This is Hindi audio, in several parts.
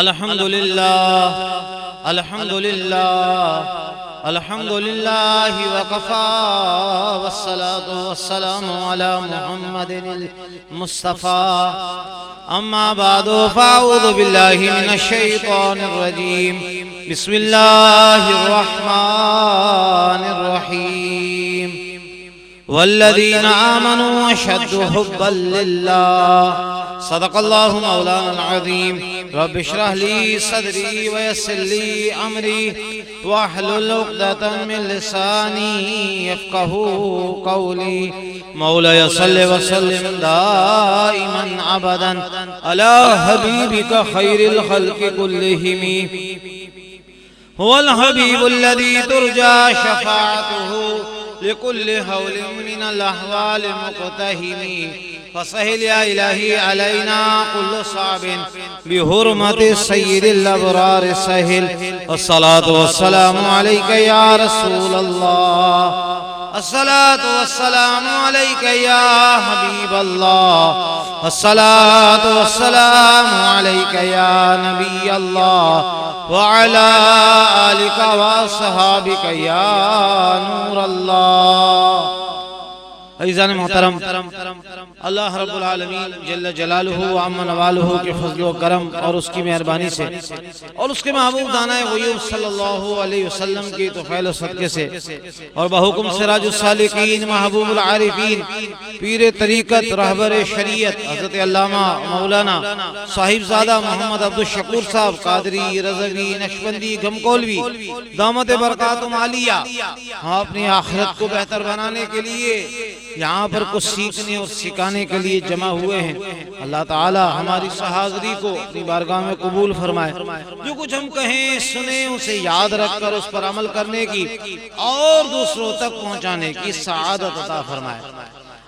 अल्हम्दुलिल्लाह अल्हम्दुलिल्लाह अल्हम्दुलिल्लाह वकफ़ा वस्सलातु वस्सलामु अला मुहम्मदिल मुस्तफ़ा अम्मा बादु फ़अऊज़ु बिल्लाहि मिनश शैतानिर रजीम बिस्मिल्लाहिर रहमानिर रहीम वल्लज़ीना आमनू अशद्दु हुब्बन लिल्लाह सदक़ल्लाहु मौलाना अज़ीम रब्बि इश्रह ली सदरी वयस्सिर ली अमरी वहलुल उक़दतम मिन लिसानी यफ़क़हू क़ौली मौलाय सल्लि व सल्लिम दाइमन अबदन अला हबीबिका खैरिल खल्क़ि कुल्लिहिम हुवल हबीबुल्लज़ी तुरजा शफ़ाअतुहु लिकुल्लि हौलिन मिनल अहवाल मुक़तहिमी फसहिल या इलाही अलैना कुल्लु साबिन बिहुरमति सय्यिदिल अबरार सहिल अस्सलातु वस्सलामु अलैका या रसूलल्लाह अस्सलातु वस्सलामु अलैका या हबीबल्लाह अस्सलातु वस्सलामु अलैका या नबियल्लाह व अला आलिका व अस्हाबिका या नूरल्लाह। अज़ीज़ान मोहतरम, अल्लाह रब्बुल आलमीन जल्ल जलालुहु व अम्मा नवालुहु के फज़्ल व करम और उसकी मेहरबानी से और उसके महबूब दानाए ग़ुयूब सल्लल्लाहु अलैहि वसल्लम की तौफ़ीक़ और सदक़े से और बहुकुम सिराजुस सालिकीन महबूबुल आरिफ़ीन पीर तरीक़त रहबर शरीयत हज़रत अल्लामा मौलाना साहिबज़ादा मोहम्मद अब्दुल शकूर साहब कादरी रज़वी नक्शबंदी गमकोलवी दामत बरकातुहुम आलिया हम अपनी आखिरत को बेहतर बनाने के लिए यहाँ पर कुछ सीखने और सिखाने के लिए जमा हुए हैं। अल्लाह ताला हमारी हाज़िरी को अपनी बारगाह में कबूल फरमाए। जो कुछ हम कहें सुने उसे याद रखकर उस पर अमल करने की और दूसरों तक पहुँचाने की सआदत अता फरमाए।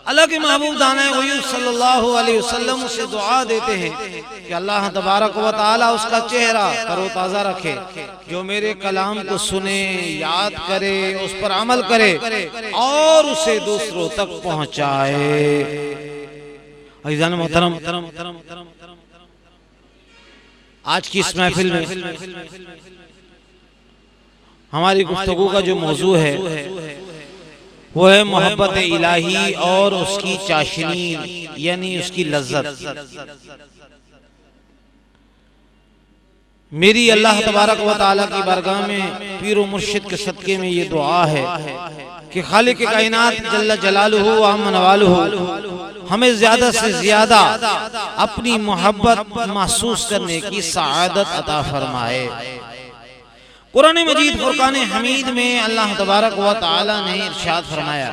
अल्लाह के महबूब दाने ग़ुयूब सल्लल्लाहु अलैहि वसल्लम उसे दुआ देते हैं कि अल्लाह तबारक व तआला उसका चेहरा तरोताज़ा रखे, जो मेरे कलाम को सुने, याद करे, उस पर अमल करे और उसे दूसरों तक पहुंचाए। अज़ीज़ान मोहतरम, आज की इस महफिल में हमारी गुफ्तगू का जो मौजू है वो है मोहब्बत इलाही और उसकी चाशनी यानी उसकी लज्जत। मेरी अल्लाह तबारक व तआला की बारगाह में पीर व मुर्शिद के सदक़े में ये दुआ है कि खालिक कायनात जल्ल जलालुहु व अम्मा नवालुहु हमें ज्यादा से ज्यादा अपनी मोहब्बत महसूस करने की सआदत अता फरमाए। कुरान मजीद फुरकान हमीद में अल्लाह तबारक व तआला ने इरशाद फरमाया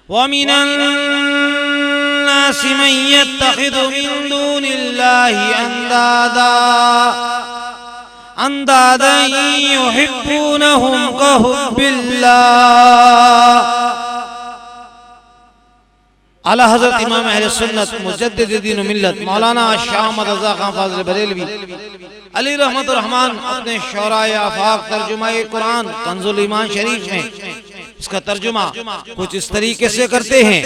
व मिनन नासि मन यत्तखिदु मिन दूनिल्लाहि अंदादन युहिब्बूनहुम कहुब्बिल्लाह। आला हज़रत इमाम अहले सुन्नत मुजद्दिद दीन व मिल्लत मौलाना शाह अहमद रज़ा खान फाज़िल बरेलवी अली रहमत रहमान अपने शौराए आफाक तर्जुमाए कुरान कंजुल ईमान शरीफ में इसका तर्जुमा कुछ इस तरीके से करते हैं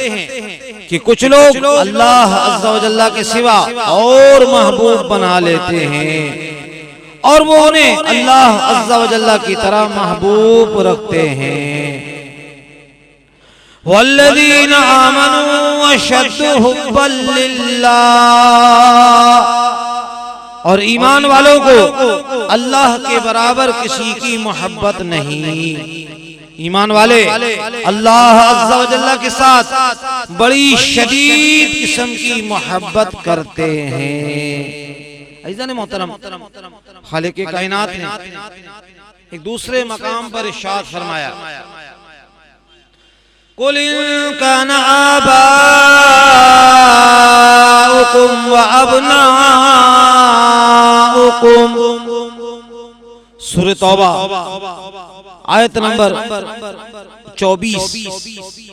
कि कुछ लोग अल्लाह अज़्ज़ा व जल्ला के सिवा और महबूब बना लेते हैं और वो उन्हें अल्लाह अज़्ज़ा व जल्ला की तरह महबूब रखते हैं। वल्लज़ीना आमनू अशद्दु हुब्बन लिल्लाह, और ईमान वालों को अल्लाह के बराबर किसी की मोहब्बत नहीं। ईमान वाले अल्लाह अज़्ज़ा व जल्ला के साथ बड़ी शदीद किस्म की मोहब्बत करते हैं। अज़ीज़ान मोहतरम, खालिक कायनात ने एक दूसरे मकाम पर इरशाद फरमाया कुल इन कान आबाउकुम व अबनाउकुम, सूरह तौबा आयत नंबर 24।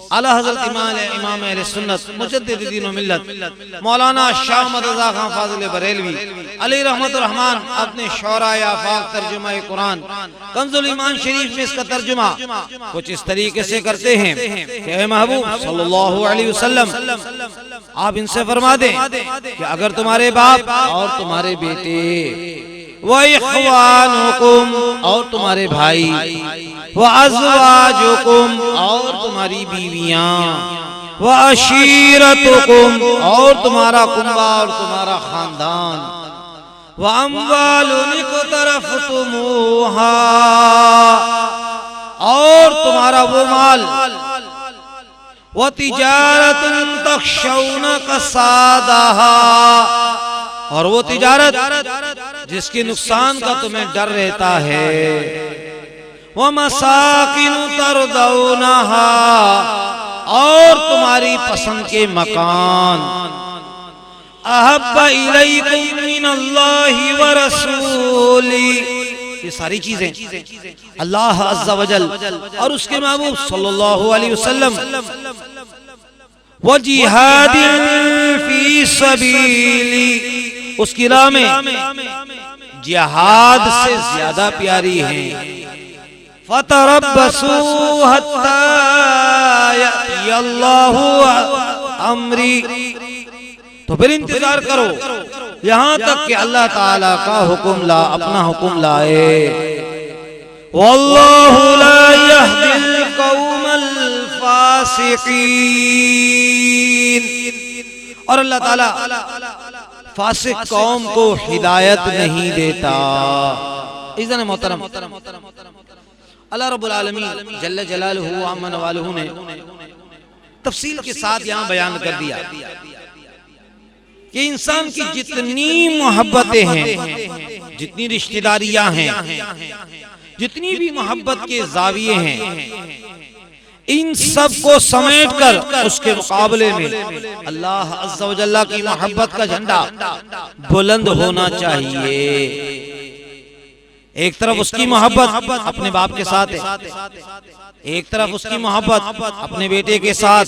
आला हज़रत इमाम अहले सुन्नत मुजद्दिद दीन व मिल्लत मौलाना शाह अहमद रज़ा खान फाज़िल बरेलवी अली रहमत रहमान अपने शौराए आफाक तर्जुमाए कुरान कंजुल ईमान शरीफ में इसका तर्जुमा कुछ इस तरीके से करते हैं कि महबूब सल्लल्लाहु अलैहि वसल्लम आप इनसे फरमा दें कि अगर तुम्हारे बाप और तुम्हारे बेटे व इख्वानुकुम और तुम्हारे भाई व अज़वाजुकुम और तुम्हारी बीवियां व अशीरतुकुम और तुम्हारा कुंबा और तुम्हारा खानदान व अम्वालुन इक़्तरफ़्तुमूहा और तुम्हारा वो माल व तिजारतुन तख़शौना कसादहा और वो तिजारत जिसके नुकसान का तुम्हें डर रहता है व मसाकिन तरदौनहा और तुम्हारी पसंद के मकान अहब्बा इलैकुम मिनल्लाहि व रसूली ये सारी चीजें अल्लाह अज़्ज़ा वजल और उसके महबूब सल्लल्लाहु अलैहि वसल्लम व जिहादिन फी सबीली उसकी राह में जिहाद से ज्यादा प्यारी है। फतरब्बसू हत्ता यअल्लाहु अमरी तो फिर इंतजार करो यहाँ तक कि अल्लाह ताला का हुक्म अपना हुक्म लाए। वल्लाहु ला यहदिल कौमल फासिकीन और अल्लाह ताला फासिक कौम को हिदायत नहीं देता। इज़्ज़त मोहतरम अल्लाह रब्बुल आलमीन जल्ल जलालुहु व अम्मा नवालुहु ने तफसील के साथ यहाँ बयान कर दिया कि इंसान की जितनी मोहब्बतें हैं, जितनी रिश्तेदारियां हैं, जितनी भी मोहब्बत के जाविये हैं, इन सब को समेटकर उसके मुकाबले में अल्लाह अज़्ज़ा व जल्ला की मोहब्बत का झंडा बुलंद होना चाहिए। एक तरफ उसकी मोहब्बत अपने बाप के साथ है, एक तरफ उसकी मोहब्बत अपने बेटे के साथ,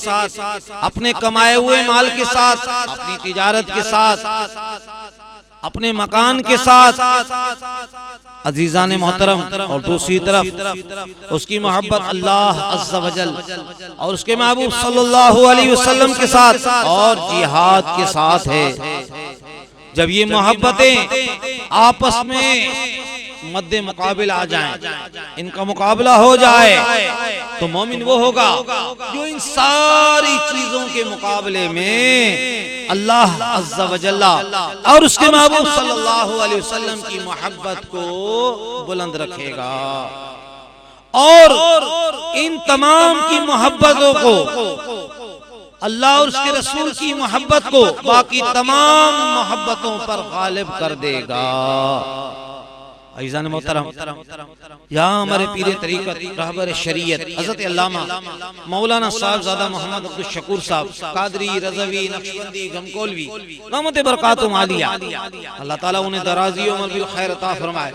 अपने कमाए हुए माल के साथ, अपनी तिजारत के साथ, अपने मकान के साथ अजीजान मोहतरम, और दूसरी तरफ उसकी मोहब्बत अल्लाह अज़्ज़ा वजल और उसके महबूब सल्लल्लाहु अलैहि वसल्लम के साथ और जिहाद के साथ है। जब ये मोहब्बतें आपस में मद्दे मुकाबिल आ जाएं, इनका मुकाबला हो जाए तो मोमिन वो होगा जो इन सारी चीजों के मुकाबले में अल्लाह अज़्ज़ा वजल्ला और उसके महबूब सल्लल्लाहु अलैहि वसल्लम की मोहब्बत को बुलंद रखेगा और इन तमाम की मोहब्बतों को अल्लाह और उसके रसूल की मोहब्बत को बाकी तमाम मोहब्बतों पर गालिब कर देगा। अज़ीज़ान मोहतरम यहाँ हमारे पीरे तरीक़त रहबर शरीयत हज़रत अल्लामा मौलाना साहिबज़ादा मोहम्मद अब्दुल शकूर साहब कादरी रज़वी नक्शबंदी गमकोलवी रहमत बरकातुहु आलिया अल्लाह ताला उन्हें दराज़ी उम्र बिल खैर अता फरमाए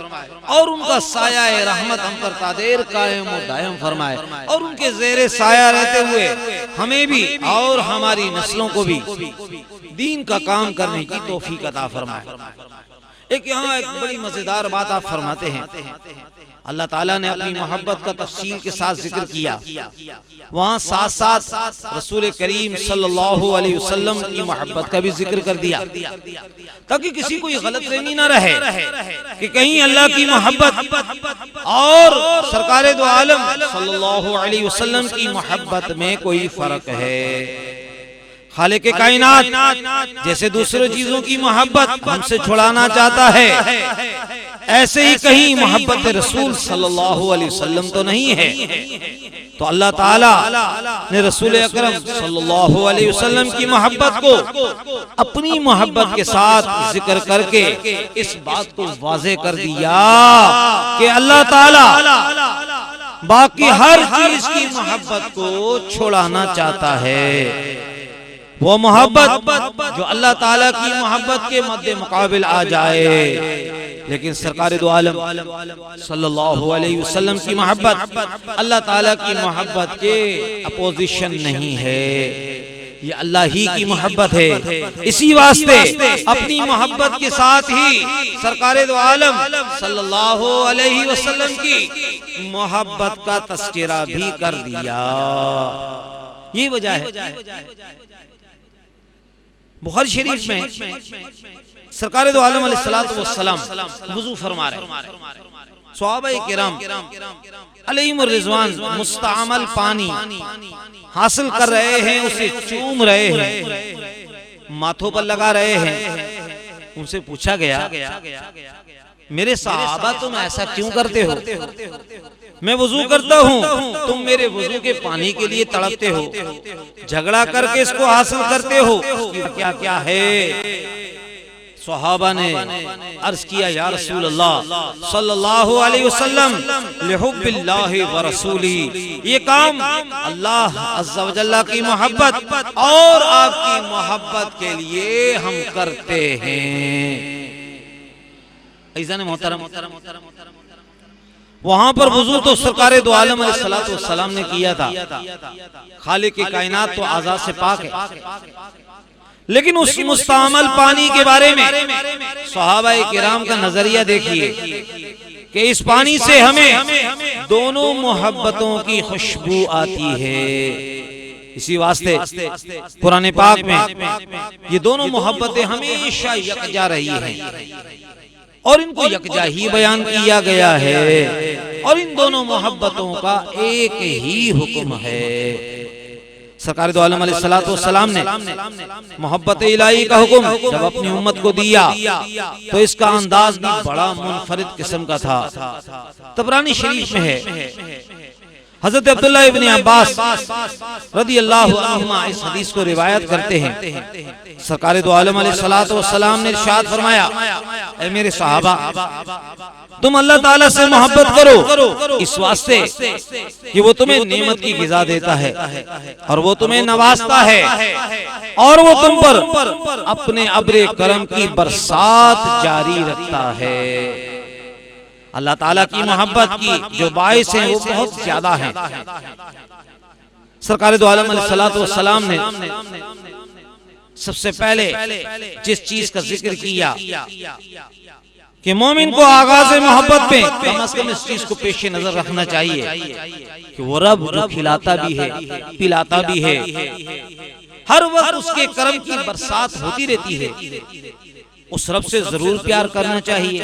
और उनका साया रहमत हम पर तादेर कायम और दायम फरमाए और उनके ज़ेरे साया रहते हुए हमें भी और हमारी नस्लों को भी दीन का काम करने की तौफीक अता फरमाए। एक यहाँ एक बड़ी मजेदार बात आप फरमाते हैं, अल्लाह ताला ने अपनी मोहब्बत का तफसील के साथ जिक्र किया, वहाँ साथ साथ रसूल करीम सल्लल्लाहु अलैहि वसल्लम की मोहब्बत का भी जिक्र कर दिया ताकि किसी को ये गलतफहमी न रहे कि कहीं अल्लाह की मोहब्बत और सरकारे दो आलम सल्लल्लाहु अलैहि वसल्लम की मोहब्बत में कोई फर्क है। खालिक़े कायनात जैसे दूसरे चीजों की मोहब्बत हमसे छुड़ाना चाहता है, ऐसे ही कहीं मोहब्बत रसूल सल्लल्लाहु अलैहि वसल्लम तो नहीं है। तो अल्लाह ताला ने रसूल अकरम सल्लल्लाहु अलैहि वसल्लम की मोहब्बत को अपनी मोहब्बत के साथ जिक्र करके इस बात को वाज़ेह कर दिया कि अल्लाह ताला बाकी हर चीज की मोहब्बत को छुड़ाना चाहता है। वो मोहब्बत जो अल्लाह ताला की मोहब्बत के मद्दे मुकाबिल आ जाए, लेकिन सरकार दो आलम सल्लल्लाहु अलैहि वसल्लम की मोहब्बत अल्लाह ताला की मोहब्बत के अपोजिशन नहीं है, ये अल्लाह ही की मोहब्बत है। इसी वास्ते अपनी मोहब्बत के साथ ही सरकार दो आलम सल्लल्लाहु अलैहि वसल्लम की मोहब्बत का तस्करा भी कर दिया। ये वजह है बुखारी शरीफ में सरकार दो आलम अलैहिस्सलातु वस्सलाम वुजू फरमा रहे, सहाबाए किराम अलैहिमुर रिज़वान मुस्तअमल पानी हासिल कर रहे हैं, उसे चूम रहे हैं, माथों पर लगा रहे हैं। उनसे पूछा गया, मेरे सहाबा तुम ऐसा क्यों करते हो? मैं वुजू करता हूँ, तुम मेरे वुजू के पानी के लिए तड़पते हो, झगड़ा करके इसको हासिल करते हो, क्या क्या है? सहाबा ने अर्ज किया, या रसूल अल्लाह सल्लल्लाहु अलैहि वसल्लम लिहुब्बिल्लाहि व रसूली, ये काम अल्लाह अज़्ज़ा व जल्ला की मोहब्बत और आपकी मोहब्बत के लिए हम करते हैं। ऐज़ान मोहतरम, वहां पर वुजू तो सरकार दो आलम अलैहिस्सलातु वस्सलाम ने किया था। खालिक की कायनात तो आजाद से पाक है, लेकिन उस मुस्तअमल पानी के बारे में सहाबाए किराम का नजरिया देखिए कि इस पानी से हमें दोनों मोहब्बतों की खुशबू आती है। इसी वास्ते कुरान पाक में ये दोनों मोहब्बतें हमेशा यकजा रही हैं और इनको यकजा ही बयान किया गया है, और इन दोनों मोहब्बतों का एक ही हुक्म है। सरकार दो आलम अलैहिस्सलातु वस्सलाम ने मोहब्बत इलाही का हुक्म जब अपनी उम्मत को दिया तो इसका अंदाज भी बड़ा मुनफरिद किस्म का था। तबरानी शरीफ में है, हजरत अब्दुल्ला इब्न अब्बास रदियल्लाहु अन्हुमा इस हदीस को रिवायत करते हैं। सरकार दो आलम अलैहिस्सलातु वस्सलाम ने इरशाद फरमाया, ऐ मेरे सहाबा, तुम अल्लाह ताला से मोहब्बत करो इस वास्ते कि वो तुम्हें नेमत की ग़िज़ा देता है और वो तुम्हें नवाजता है और वो तुम पर अपने अब्रे करम की बरसात जारी रखता है। अल्लाह ताला की मोहब्बत की जो बाइस हैं वो बहुत ज्यादा हैं। सरकार दो आलम अलैहिस्सलातु वस्सलाम ने सबसे पहले जिस चीज का जिक्र किया कि मोमिन को आगाज़ मोहब्बत में कम से कम इस चीज को पेश नजर रखना चाहिए कि वो रब जो खिलाता भी है, पिलाता भी है, हर वक्त उसके करम की बरसात होती रहती है। उस रब से जरूर प्यार करना चाहिए,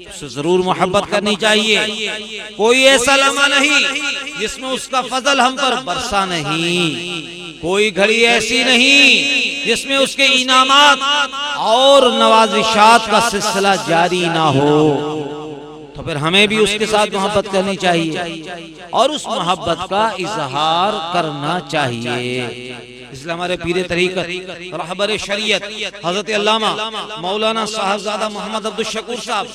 उससे जरूर मोहब्बत करनी चाहिए। कोई ऐसा लम्हा नहीं जिसमें उसका फजल हम पर बरसा नहीं, कोई घड़ी ऐसी नहीं जिसमें उसके इनामात और नवाजिशात का सिलसिला जारी ना हो। तो फिर हमें भी उसके साथ मोहब्बत करनी चाहिए और उस मोहब्बत का इजहार करना चाहिए। इसलिए हमारे पीरे तरीक़त रहबर शरीयत हजरत अल्लामा मौलाना साहबजादा मोहम्मद अब्दुल शकूर साहब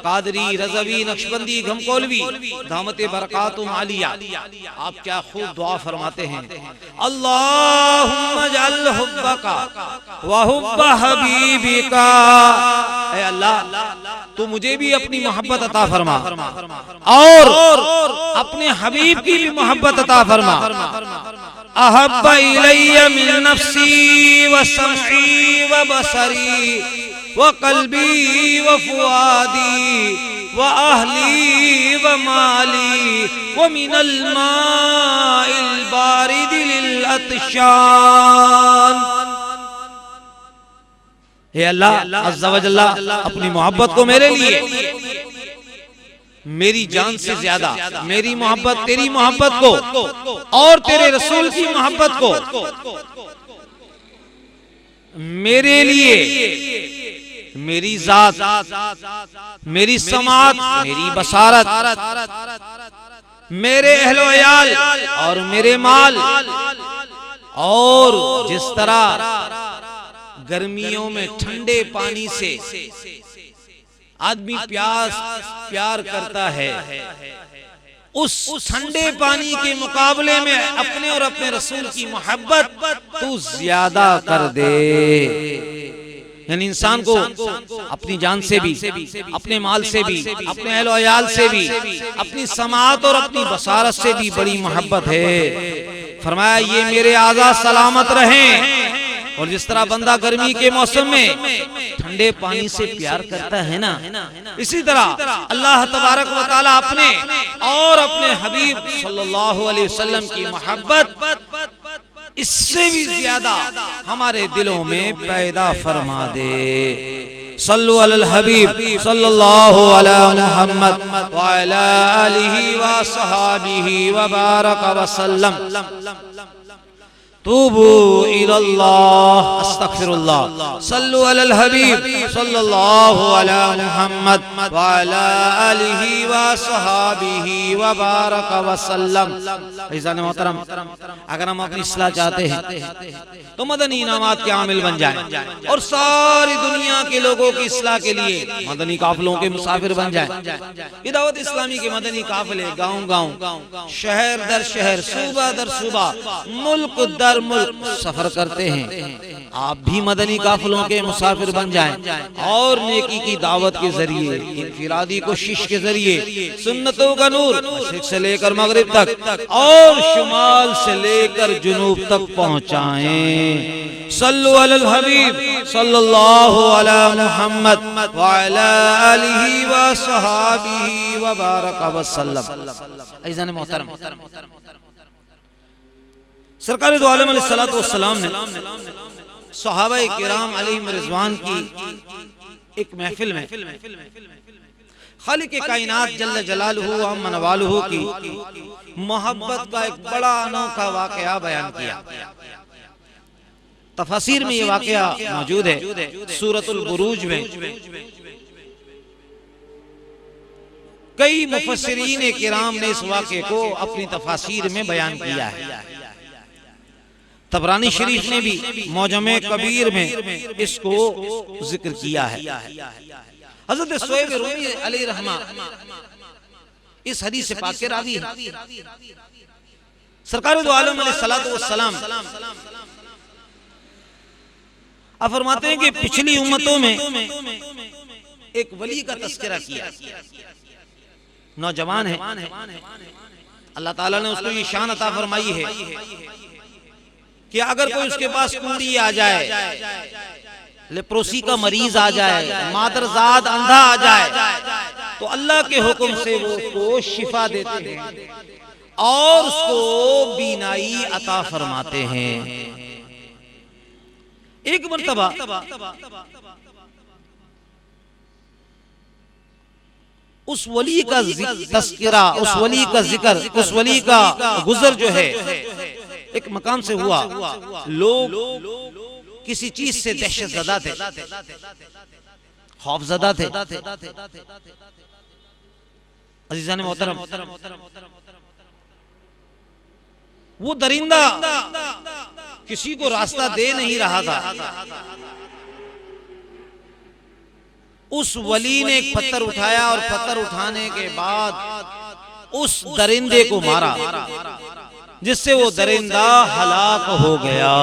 कादरी, रज़वी, नक्शबंदी, गमकोलवी दामते बरकातुम आलिया, आप क्या खूब दुआ फरमाते हैं, अल्लाहुम्मा जअल हुब्बका व हुब्ब हबीबिका, ऐ अल्लाह तू मुझे भी अपनी मोहब्बत अता फरमा और अपने हबीब की भी मोहब्बत अता फरमा। अहब्बा इलैया मिन नफ्सी व समई व बसरी व कल्बी व फुआदी व अहली व माली व मिनल माइल बारिद लिल अतशान। हे अल्लाह अज़्ज़ा व जल्ला, अपनी मोहब्बत को मेरे लिए मेरी जान से ज्यादा मेरी मोहब्बत तेरी मोहब्बत को और तेरे रसूल की मोहब्बत को मेरे लिए, मेरी जात, मेरी समात, मेरी बसारत, मेरे अहलो अयाल और मेरे माल, और जिस तरह गर्मियों में ठंडे पानी से आदमी प्यार करता है, उस ठंडे पानी के मुकाबले में अपने और अपने रसूल की मोहब्बत तू ज्यादा कर दे। यानी इंसान को अपनी जान से भी, अपने माल से भी, अपने अहलो अयाल से भी, अपनी समात और अपनी बसारत से भी बड़ी मोहब्बत है। फरमाया ये मेरे आज़ा सलामत रहें। और जिस तरह बंदा गर्मी के मौसम में ठंडे पानी से प्यार करता है ना, इसी तरह अल्लाह तबारक व तआला अपने और अपने हबीब सल्लल्लाहु अलैहि वसल्लम की मोहब्बत इससे भी ज्यादा हमारे दिलों में पैदा फरमा दे। सल्लु अलल हबीब सल्लल्लाहु अला मुहम्मद व अला आलिहि व सहाबिहि व बारक व सल्लम। तूबू इलल्लाह अस्तगफिरुल्लाह। सल्लु अलल हबीब सल्लल्लाहु अला मुहम्मद व अला आलिहि व सहाबिहि व बारक व सल्लम। इज़ान मोहतरम, अगर हम अपनी इस्लाह चाहते हैं तो मदनी इनामात के आमिल बन जाएं और सारी दुनिया के लोगों की इस्लाह के लिए मदनी काफिलों के मुसाफिर बन जाएं। ये दावत इस्लामी के मदनी काफिले गांव-गांव, शहर दर शहर, सूबा दर सूबा, मुल्क दर मुल्क सफर करते हैं। आप भी मदनी काफिलों के मुसाफिर बन जाएं और नेकी की दावत के जरिए, इनफिरादी कोशिश के जरिए सुन्नतों का नूर मशरिक से लेकर मगरिब तक और शुमाल से लेकर जुनूब तक पहुंचाएं। सल्लु अलल हबीब सल्लल्लाहु अला मुहम्मद व अला आलिहि व सहाबिहि व बारक व सल्लम। अज़ीज़ान मोहतरम, सरकार दो आलम अलैहिस्सलातु वस्सलाम ने सहाबाए किराम अलैहिम रिज़वान की एक महफिल में खालिक कायनात जल्ल जलालुहु व अम्मा नवालुहु की मोहब्बत का एक बड़ा अनोखा वाकया बयान किया। तफसीर में ये वाकया मौजूद है सूरतुल बुरूज में। कई मुफस्सिरीन किराम ने इस वाकये को अपनी तफसीर में बयान किया है। तबरानी शरीफ ने भी मौजमे कबीर में इसको जिक्र किया है। हज़रत शुएब रूमी अलैहि रहमा इस हदीस से पाक के रावी है। सरकार दो आलम अलैहिस्सलातु वस्सलाम आप फरमाते हैं कि पिछली उम्मतों में एक वली का तस्करा किया, नौजवान है, अल्लाह ताला ने उसको ये शान अता फरमाई है कि अगर कोई उसके पास कूड़ी आ जाए, लेप्रोसी का मरीज आ जाए, मादरजाद अंधा आ जाए, तो अल्लाह के हुक्म से वो उसको शिफा देते हैं और उसको बीनाई अता फरमाते हैं। एक मर्तबा उस वली का तस्करा, उस वली का जिक्र, उस वली का गुजर जो है एक मकाम से हुआ। लोग किसी चीज से दहशतज़दा थे, खौफज़दा थे। अज़ीज़ान मोहतरम, वो दरिंदा किसी को रास्ता दे नहीं रहा था। उस वली ने एक पत्थर उठाया और पत्थर उठाने के बाद उस दरिंदे को मारा, जिससे वो दरिंदा हलाक हो गया।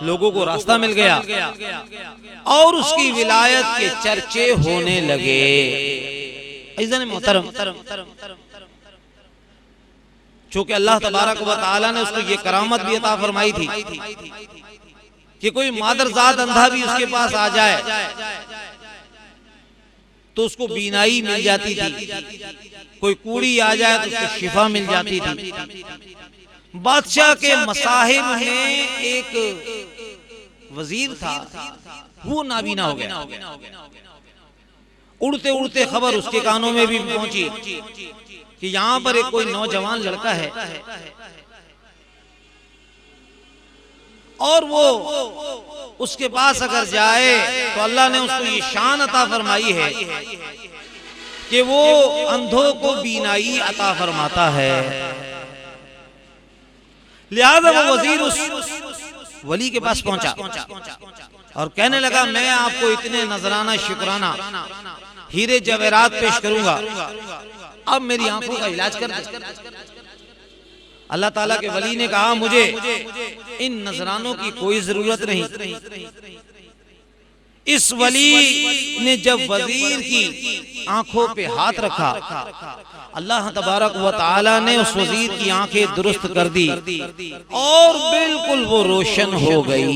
लोगों को रास्ता मिल गया और उसकी विलायत के चर्चे होने लगे। अज़ीज़ान मोहतरम, चूंकि अल्लाह तबारक व तआला ने उसको ये करामत भी अता फरमाई थी कि कोई मादरजाद अंधा भी उसके पास आ जाए तो उसको बीनाई मिल जाती थी, कोई कूड़ी आ जाए तो उसको शिफा मिल जाती थी। बादशाह के मसाहिब में एक वजीर था, वो नाबीना हो गया। उड़ते उड़ते खबर उसके कानों में भी पहुंची कि यहाँ पर एक कोई नौजवान लड़का है और वो उसके पास अगर जाए तो अल्लाह ने उसको ये शान अता फरमाई है कि वो अंधों को बीनाई अता फरमाता है। लिहाजा वो वजीर उस वली के पास पहुंचा और कहने लगा, मैं आपको इतने नजराना शुक्राना हीरे जवेरात पेश करूंगा, अब मेरी आंखों का इलाज कर दे। अल्लाह ताला के वली ने कहा, मुझे इन नजरानों की कोई जरूरत नहीं। इस वली ने जब वजीर की आंखों पे हाथ रखा, अल्लाह तबारक व तआला ने उस वजीर की आंखें दुरुस्त कर दी और बिल्कुल वो रोशन हो गई।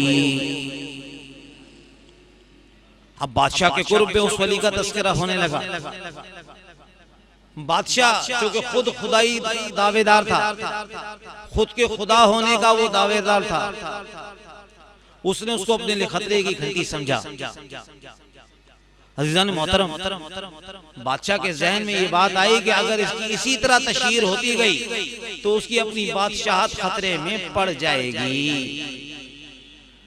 अब बादशाह के कुर्ब में उस वली का तस्करा होने लगा। बादशाह चूंकि खुद खुदाई दावेदार था, खुद के खुदा होने का वो दावेदार था, उसने उसको अपने लिए खतरे की घंटी समझा। अज़ीज़ान मोहतरम, बादशाह के ज़हन में ये बात आई कि अगर इसकी इसी तरह तशहीर होती गई तो उसकी अपनी बादशाहत खतरे में पड़ जाएगी।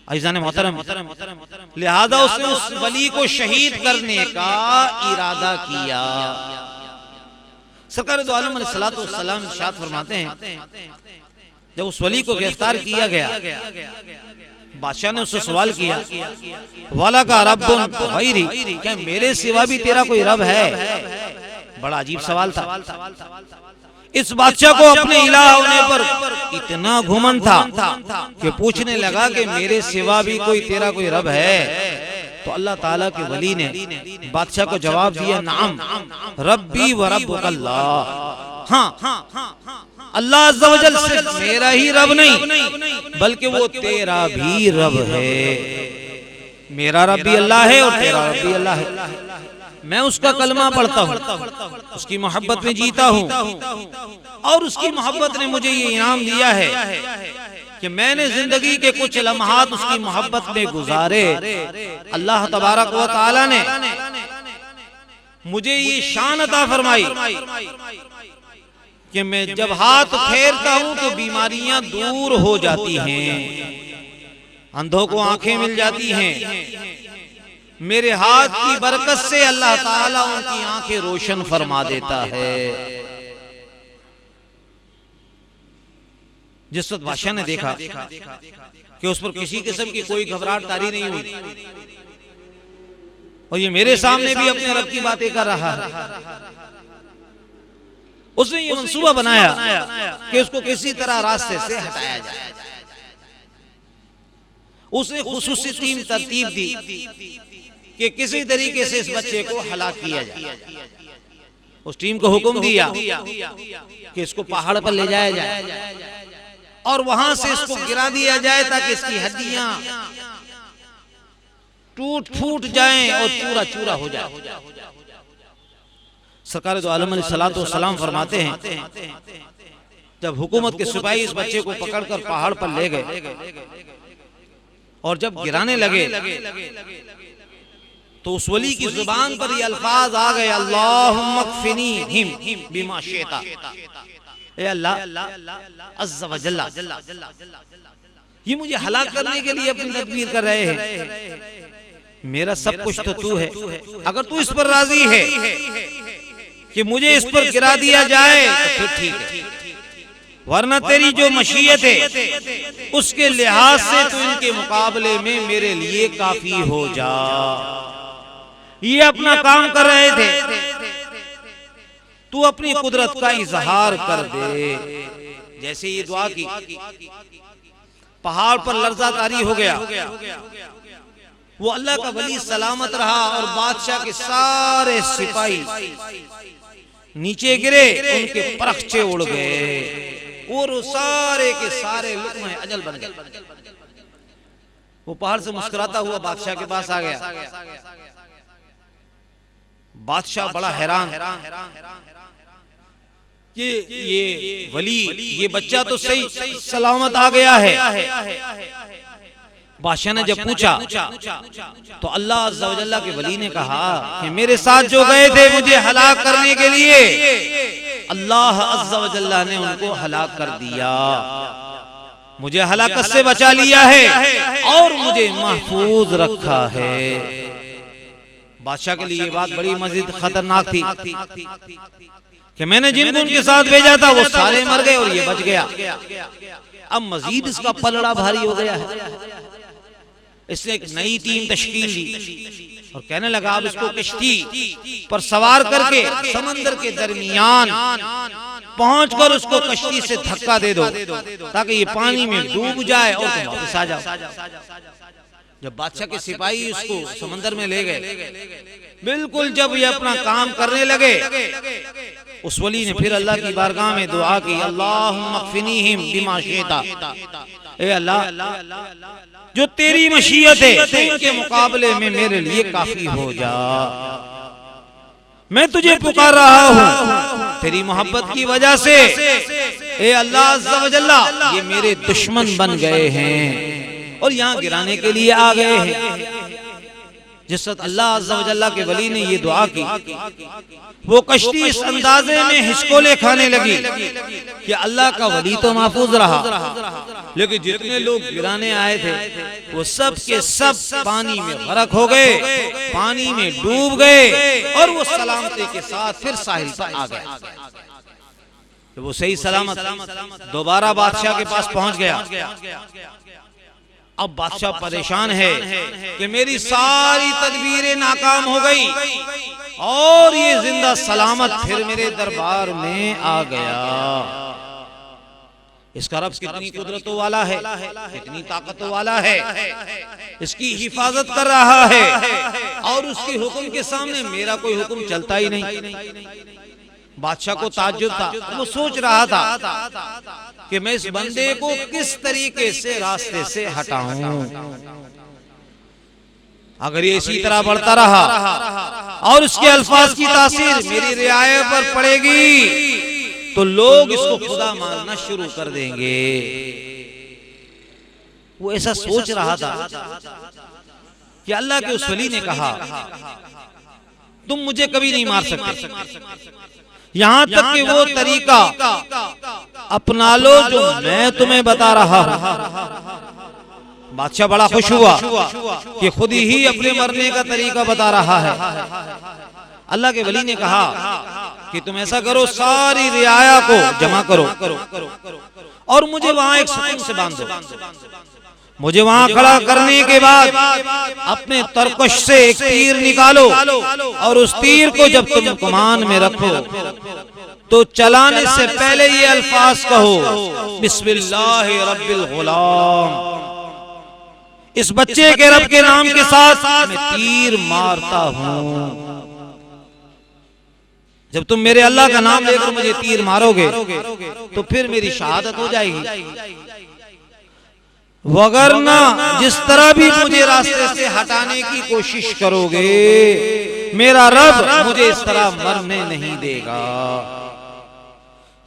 अज़ीज़ान मोहतरम, लिहाजा उसने उस वली को शहीद करने का इरादा किया। सरकार दो आलम अलैहिस्सलातु वस्सलाम इरशाद फरमाते हैं, जब उस वली को गिरफ्तार किया गया, बादशाह ने उससे सवाल किया, वाला का रब्बुन गैरी, क्या मेरे सिवा भी तेरा कोई रब है? बड़ा अजीब सवाल था। इस बादशाह को अपने इलाह होने पर इतना घुमंड था कि पूछने लगा कि मेरे सिवा भी कोई तेरा कोई रब है? तो अल्लाह ताला के वली ने बादशाह को जवाब दिया, नाम रब्बी व रब्बुकल्लाह। हाँ, अल्लाह अज़्ज़ा व जल सिर्फ मेरा ही रब नहीं बल्कि वो तेरा भी रब है। मेरा रब भी अल्लाह है और तेरा रब भी अल्लाह है। मैं उसका कलमा पढ़ता हूँ, उसकी मोहब्बत में जीता हूँ और उसकी मोहब्बत ने मुझे ये इनाम दिया है कि मैंने जिंदगी के कुछ लम्हात उसकी मोहब्बत में गुजारे। अल्लाह तबारक व तआला ने मुझे ये शान अता फरमाई कि मैं जब हाथ फेरता हूं तो बीमारियां दूर हो जाती हैं, अंधों को आंखें मिल जाती हैं। मेरे हाथ की बरकत से अल्लाह ताला उनकी आंखें रोशन फरमा देता है। जिस वक्त बादशाह ने देखा कि उस पर किसी किस्म की कोई घबराहट तारी नहीं हुई और ये मेरे सामने भी अपने रब की बातें कर रहा है, उसने ये मंसूबा बनाया कि उसको किसी तरह रास्ते से हटाया जाए। उसने खुसूसी टीम तरतीब दी कि किसी तरीके से इस बच्चे को हलाक किया जाए। उस टीम को हुक्म दिया कि इसको पहाड़ पर ले जाया जाए और वहां से इसको गिरा दिया जाए ताकि इसकी हड्डियां टूट फूट जाएं और चूरा चूरा हो जाए। सरकार दो आलम अलैहिस्सलातु वस्सलाम फरमाते हैं, जब हुकूमत के सिपाही इस बच्चे को पकड़कर पहाड़ पर ले गए और जब गिराने लगे तो उस वली की जुबान पर ये अल्फाज आ गए, अल्लाहुम्मा अक्फिनी हिम बिमा शिता। ए अल्लाह अज़्ज़ा व जल्ला, ये मुझे हलाक करने के लिए अपनी तदबीर कर रहे हैं। मेरा सब कुछ तो तू है, अगर तू इस पर राजी है कि मुझे इस पर गिरा दिया जाए तो फिर ठीक है, वरना तेरी जो मशीयत है उसके लिहाज से तू इनके मुकाबले में मेरे लिए काफी हो जा। ये अपना काम कर रहे थे, तू अपनी कुदरत का इजहार कर दे। जैसे ये दुआ की, पहाड़ पर लर्जा तारी हो गया, वो अल्लाह का वली सलामत रहा और बादशाह के सारे सिपाही नीचे गिरे, उनके परखचे उड़ गए और सारे के सारे लुक़्मे अजल बन गए। वो पहाड़ से मुस्कुराता हुआ बादशाह के पास आ गया। बादशाह बड़ा हैरान कि ये वली, ये बच्चा तो सही सलामत आ गया है। बादशाह ने जब पूछा तो अल्लाह अज़्ज़ा व जल्ला के वली ने कहा कि मेरे साथ जो गए थे मुझे हलाक करने के लिए, अल्लाह अज़्ज़ा व जल्ला ने उनको हलाक कर दिया, मुझे हलाकत से बचा लिया है और मुझे महफूज रखा है। बादशाह के लिए ये बात बड़ी मजीद खतरनाक थी कि मैंने जिनको उनके साथ भेजा था वो सारे मर गए और ये बच गया। अब मजीद इसका पलड़ा भारी हो गया है। इसने एक नई टीम तश्कील दी और कहने लगा अब इसको कश्ती पर सवार करके समंदर के दरमियान पहुंचकर उसको कश्ती से धक्का दे दो ताकि ये पानी में डूब जाए और तुम वापस आ जाओ। जब बादशाह के सिपाही उसको समंदर में ले गए, बिल्कुल जब ये अपना काम करने लगे, उस वली ने फिर अल्लाह की बारगाह में दुआ की, अल्लाहुम्मा अक्फिनीहिम बिमा शिता। ए अल्लाह जो तेरी मशीयत है इनके मुकाबले में मेरे लिए काफी हो जा। मैं तुझे पुकार रहा हूँ तेरी मोहब्बत की वजह से ए अल्लाह अज़्ज़ा व जल्ला ये मेरे दुश्मन बन गए हैं और यहाँ गिराने के लिए आ गए हैं। जिस वक्त अल्लाह अज़्ज़ा व जल्ला के वली ने ये दुआ की, वो कश्ती इस अंदाजे में हिचकोले खाने लगी कि अल्लाह का वली तो महफूज रहा, लेकिन जितने लोग गिराने आए थे वो सब के सब पानी में गरक हो गए, पानी में डूब गए और वो सलामती के साथ फिर साहिल पर आ गए। तो वो सही सलामत दोबारा बादशाह के पास पहुंच गया। अब बादशाह परेशान है कि मेरी सारी तदबीरें नाकाम हो गई और ये जिंदा सलामत फिर मेरे दरबार में आ गया। इसका रब कितनी कुदरतों वाला है, कितनी ताकतों वाला है, इसकी हिफाजत कर रहा है और उसके हुक्म के सामने मेरा कोई हुक्म चलता ही नहीं। बादशाह को ताज्जुब था, वो सोच रहा था कि मैं इस बंदे को किस तरीके से रास्ते से हटाऊं। अगर ये इसी तरह बढ़ता रहा और उसके अल्फाज की तासीर मेरी रियायत पर पड़ेगी तो लोग इसको खुदा मानना शुरू कर देंगे। वो ऐसा सोच रहा था कि अल्लाह के उस वली ने कहा तुम मुझे कभी नहीं मार सकते, यहां तक कि वो तरीका अपना लो जो मैं तुम्हें बता रहा हूं। बादशाह बड़ा खुश हुआ कि खुद ही अपने मरने का तरीका बता रहा है। अल्लाह के वली ने कहा कि तुम ऐसा करो, सारी रियाया को जमा करो और मुझे वहां एक सतून से बांध दो। मुझे वहां खड़ा करने के बाद अपने तरकश से एक तीर निकालो और उस तीर को जब तुम कमान में रखो तो चलाने से पहले ये अल्फाज कहो, बिस्मिल्लाहि रब्बिल गुलाम। इस बच्चे के रब के नाम के साथ मैं तीर मारता हूं। जब तुम मेरे अल्लाह का नाम लेकर मुझे तीर मारोगे तो फिर मेरी शहादत हो जाएगी, वगरना जिस तरह भी मुझे रास्ते से हटाने की कोशिश करोगे मेरा रब मुझे इस तरह मरने नहीं देगा।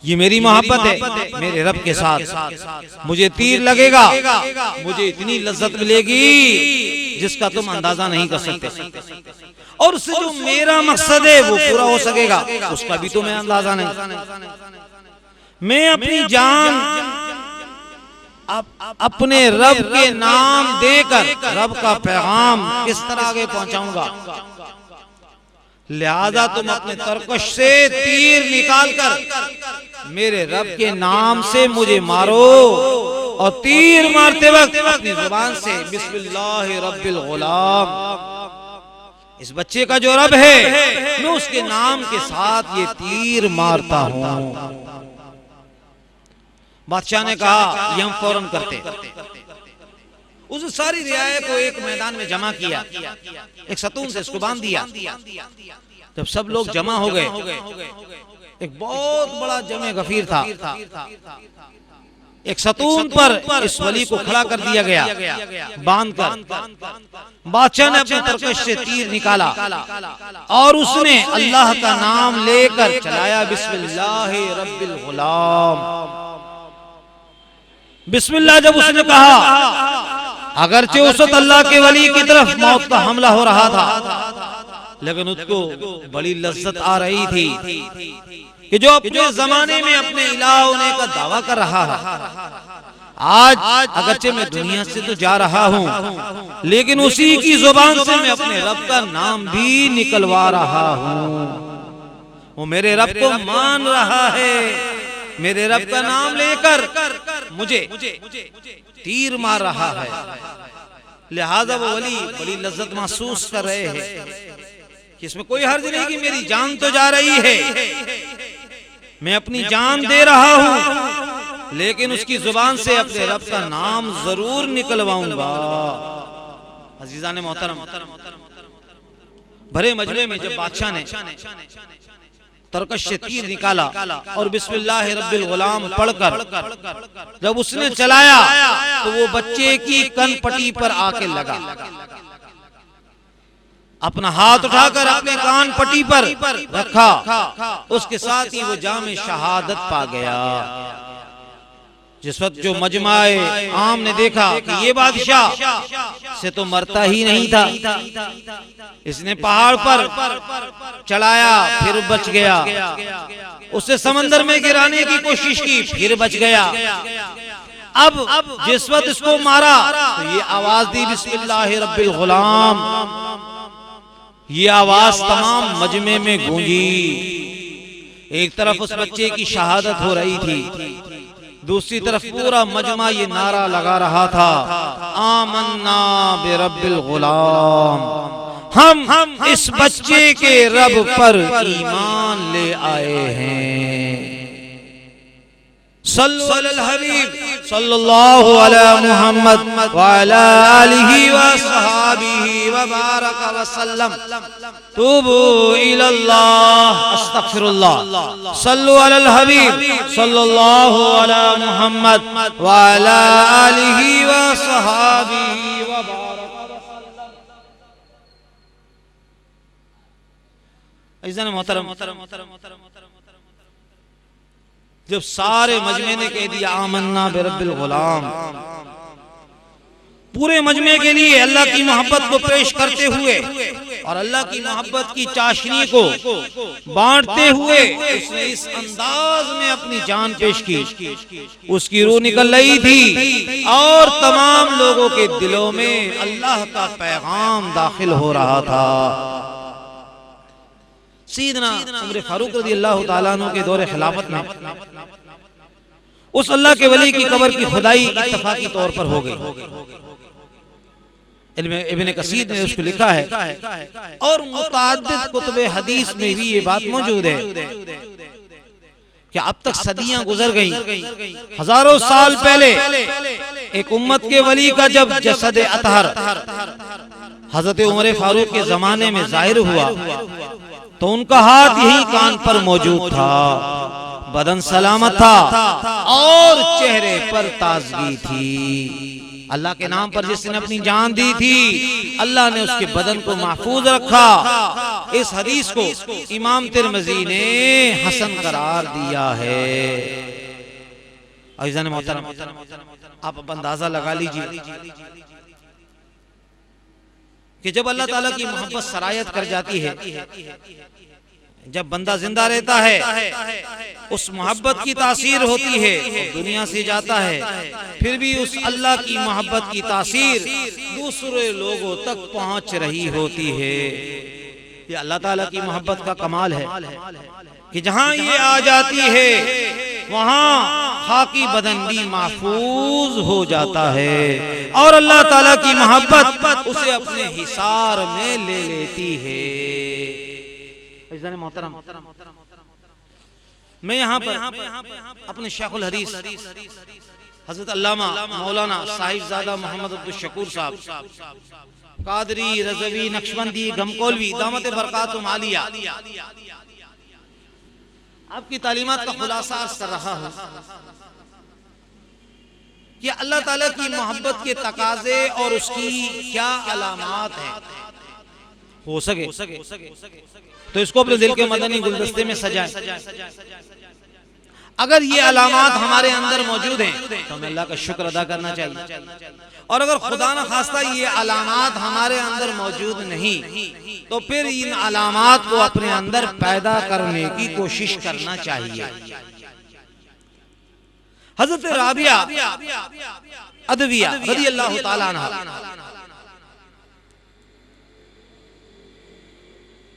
ये मेरी मोहब्बत है मेरे रब के साथ, मुझे तीर लगेगा, मुझे इतनी लज्जत मिलेगी जिसका तुम अंदाजा नहीं कर सकते, और उससे जो मेरा मकसद है वो पूरा हो सकेगा उसका भी तुम्हें अंदाजा नहीं। मैं अपनी जान अपने रब के नाम देकर रब का पैगाम किस तरह आगे पहुंचाऊंगा, लिहाजा तुम अपने तरकश से तीर निकालकर मेरे रब के नाम से मुझे मारो और तीर मारते वक्त अपनी जुबान से बिस्मिल्लाहि रब्बिल गुलाम, इस बच्चे का जो रब है मैं उसके नाम के साथ ये तीर मारता हूं। बादशाह ने कहा ये हम फौरन करते। उस सारी रियाया को एक मैदान में जमा किया, एक सतून से इसको बांध दिया। जब सब लोग जमा हो गए, एक बहुत बड़ा जमे गफीर था, एक सतून पर इस वली को खड़ा कर दिया गया बांधकर। बादशाह ने अपने तरकश से तीर निकाला और उसने अल्लाह का नाम लेकर चलाया, बिस्मिल्लाहि रब्बिल गुलाम। बिस्मिल्लाह जब उसने कहा, अगरचे उस वक्त अल्लाह के वली की तरफ मौत का हमला हो रहा था, लेकिन उसको बड़ी लज्जत आ रही थी कि जो अपने जमाने में अपने इलाह होने का दावा कर रहा है, आज अगरचे मैं दुनिया से तो जा रहा हूँ लेकिन उसी की जुबान से मैं अपने रब का नाम भी निकलवा रहा हूँ। वो मेरे रब को मान रहा है, मेरे रब का नाम लेकर मुझे तीर मार रहा है, लिहाजा वो वली बड़ी लज्जत महसूस कर रहे हैं कि इसमें कोई हर्ज नहीं कि मेरी जान तो जा रही है, मैं अपनी जान दे रहा हूं लेकिन उसकी जुबान से अपने रब का नाम जरूर निकलवाऊंगा। अजीजान मोहतरम, भरे मजमे में जब बादशाह ने तरकश से तीर निकाला और बिस्मिल्लाहि रब्बिल गुलाम पढ़कर जब उसने चलाया तो वो बच्चे की कनपटी पर आके लगा। अपना हाथ उठाकर अपने कान पट्टी पर रखा, उसके साथ ही वो जाम शहादत पा गया। जिस वक्त जो मजमाए आम ने देखा कि ये बादशाह से तो मरता ही नहीं था, इसने पहाड़ पर चढ़ाया फिर बच गया, उससे समंदर में गिराने की कोशिश की फिर बच गया, अब जिस वक्त इसको मारा तो ये आवाज दी बिस्मिल्लाहि रब्बिल गुलाम, ये आवाज तमाम मजमे में गूंजी। एक तरफ उस बच्चे की शहादत हो रही थी, दूसरी तरफ पूरा मजमा ये नारा लगा रहा था, आमन्ना बिरब्बिल गुलाम, हम इस बच्चे के रब पर ईमान ले आए हैं। सल्लु अलल हबीब सल्लल्लाहु अला मुहम्मद व अला आलिहि व सहाबिहि व बारक व सल्लम। तूबू इलल्लाह अस्तगफिरुल्लाह। सल्लु अलल हबीब सल्लल्लाहु अला मुहम्मद व अला आलिहि व सहाबिहि व बारक व सल्लम। इज़्ज़त मोहतरम, जब सारे मजमे ने कह दिया आमन्ना बिरब्बिल गुलाम, पूरे मजमे के लिए अल्लाह की मोहब्बत को पेश करते हुए और अल्लाह की मोहब्बत की चाशनी को बांटते हुए उसने इस अंदाज में अपनी जान पेश की। उसकी रूह निकल रही थी और तमाम लोगों के दिलों में अल्लाह का पैगाम दाखिल हो रहा था। सैयदना उमर फारूक रज़ी अल्लाह ताला अन्हु के दौरे खिलाफत में उस अल्लाह के वली की कब्र की खुदाई इत्तफाकी तौर पर हो गई। इब्न कसीर ने उसको लिखा है और मुतअद्दिद कुतुब हदीस में भी ये बात मौजूद है कि अब तक सदियां गुजर गईं, हजारों साल पहले एक उम्मत के वली का जब जसद अतहर हजरत उमर फारूक के जमाने में जाहिर हुआ तो उनका हाथ यही कान पर मौजूद था, बदन सलामत था और चेहरे पर ताजगी थी। अल्लाह के नाम पर जिसने अपनी जान दी थी अल्लाह ने उसके बदन को महफूज रखा। इस हदीस को इमाम तिरमिज़ी ने हसन करार दिया है। अज़ीज़ान मोहतरम, आप अब अंदाजा लगा लीजिए कि जब अल्लाह ताला की मोहब्बत सरायत कर जाती है, जब बंदा जिंदा रहता है उस मोहब्बत की तासीर होती है, दुनिया से जाता है फिर भी उस अल्लाह की मोहब्बत की तासीर दूसरे लोगों तक पहुंच रही होती है। ये अल्लाह ताला की मोहब्बत का कमाल है कि जहां ये आ जाती है वहां खाकी बदन भी महफूज हो जाता है और अल्लाह ताला की मोहब्बत उसे अपने हिसार में ले लेती है। मोहतरम, मैं यहाँ पर अपने शेखुल हदीस हजरत अल्लामा मौलाना साहिबजादा मोहम्मद अब्दुल शकूर साहब कादरी रज़वी नक्शबंदी गमकोलवी दामत बरकातुहुम आलिया आपकी तालीमात का खुलासा अर्ज कर रहा हूँ कि अल्लाह ताला की मोहब्बत के तकाजे और उसकी क्या अलामात हैं। हो सके तो इसको अपने दिल के मदनी गुलदस्ते में सजाएं। अगर ये अलामात हमारे अंदर मौजूद हैं तो हमें अल्लाह का शुक्र अदा करना चाहिए, और अगर खुदा न खास्ता ये अलामात हमारे अंदर मौजूद नहीं तो फिर इन अलामात को अपने अंदर पैदा करने की कोशिश करना चाहिए। हजरत राबिया अदविया रज़ी अल्लाह ताला अन्हा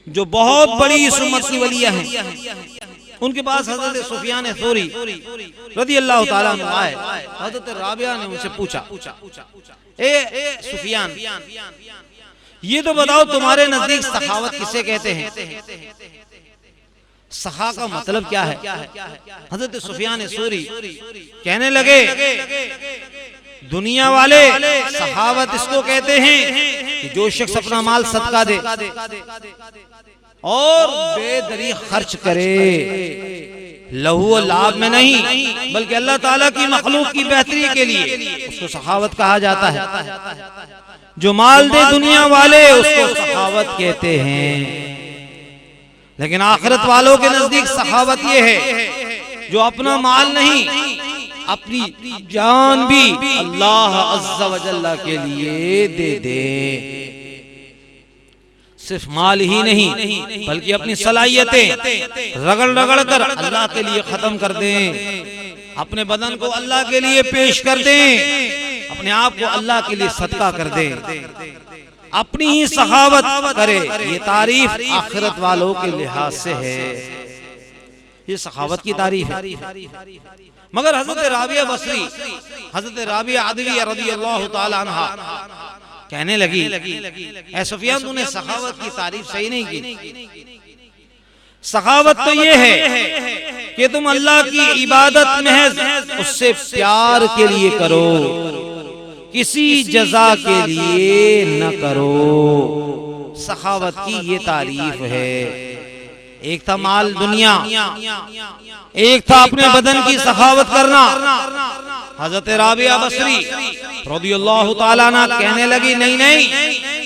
जो बहुत बड़ी इस उम्मत की वलिया हैं, उनके पास हजरत सुफियान थौरी रज़ी अल्लाह ताला अन्हु आए। हजरत राबिया ने उनसे पूछा, ए सुफियान, ये तो बताओ तुम्हारे नजदीक सखावत किसे कहते हैं? सखा का मतलब क्या है? हजरत सुफियान थौरी कहने लगे, दुनिया वाले सखावत इसको कहते हैं कि जो शख्स अपना माल सदका दे और बेदरी खर्च करे, लहू और लाभ में नहीं बल्कि अल्लाह ताला की मखलूक की बेहतरी के लिए, उसको सखावत कहा जाता है। जो माल दे दुनिया वाले उसको सखावत कहते हैं, लेकिन आखिरत वालों के नजदीक सखावत ये है जो अपना माल नहीं, अपनी जान भी अल्लाह अज़्ज़ा व जल्ला के लिए दे दे। सिर्फ माल ही नहीं बल्कि अपनी सलाहियतें रगड़ रगड़ कर अल्लाह के लिए खत्म कर दें, अपने बदन को अल्लाह के लिए पेश कर दें, अपने आप को अल्लाह के लिए सदका कर दें, अपनी ही सखावत करे। ये तारीफ आखिरत वालों के लिहाज से है, ये सखावत की तारीफ है। मगर हजरत राबिया बसरी, हजरत राबिया अदवी रज़ियल्लाहु ताला अन्हा कहने लगी, ऐ सुफियान तूने सखावत की तारीफ सही नहीं की। सखावत तो ये है कि तुम अल्लाह की इबादत महज उससे प्यार के लिए करो, किसी जजा के लिए न करो। सखावत की ये तारीफ है। एक था माल दुनिया, एक था अपने बदन की सखावत करना। हजरत राबिया बसरी रज़ियल्लाहु ताला अन्हा कहने लगी, नहीं नहीं,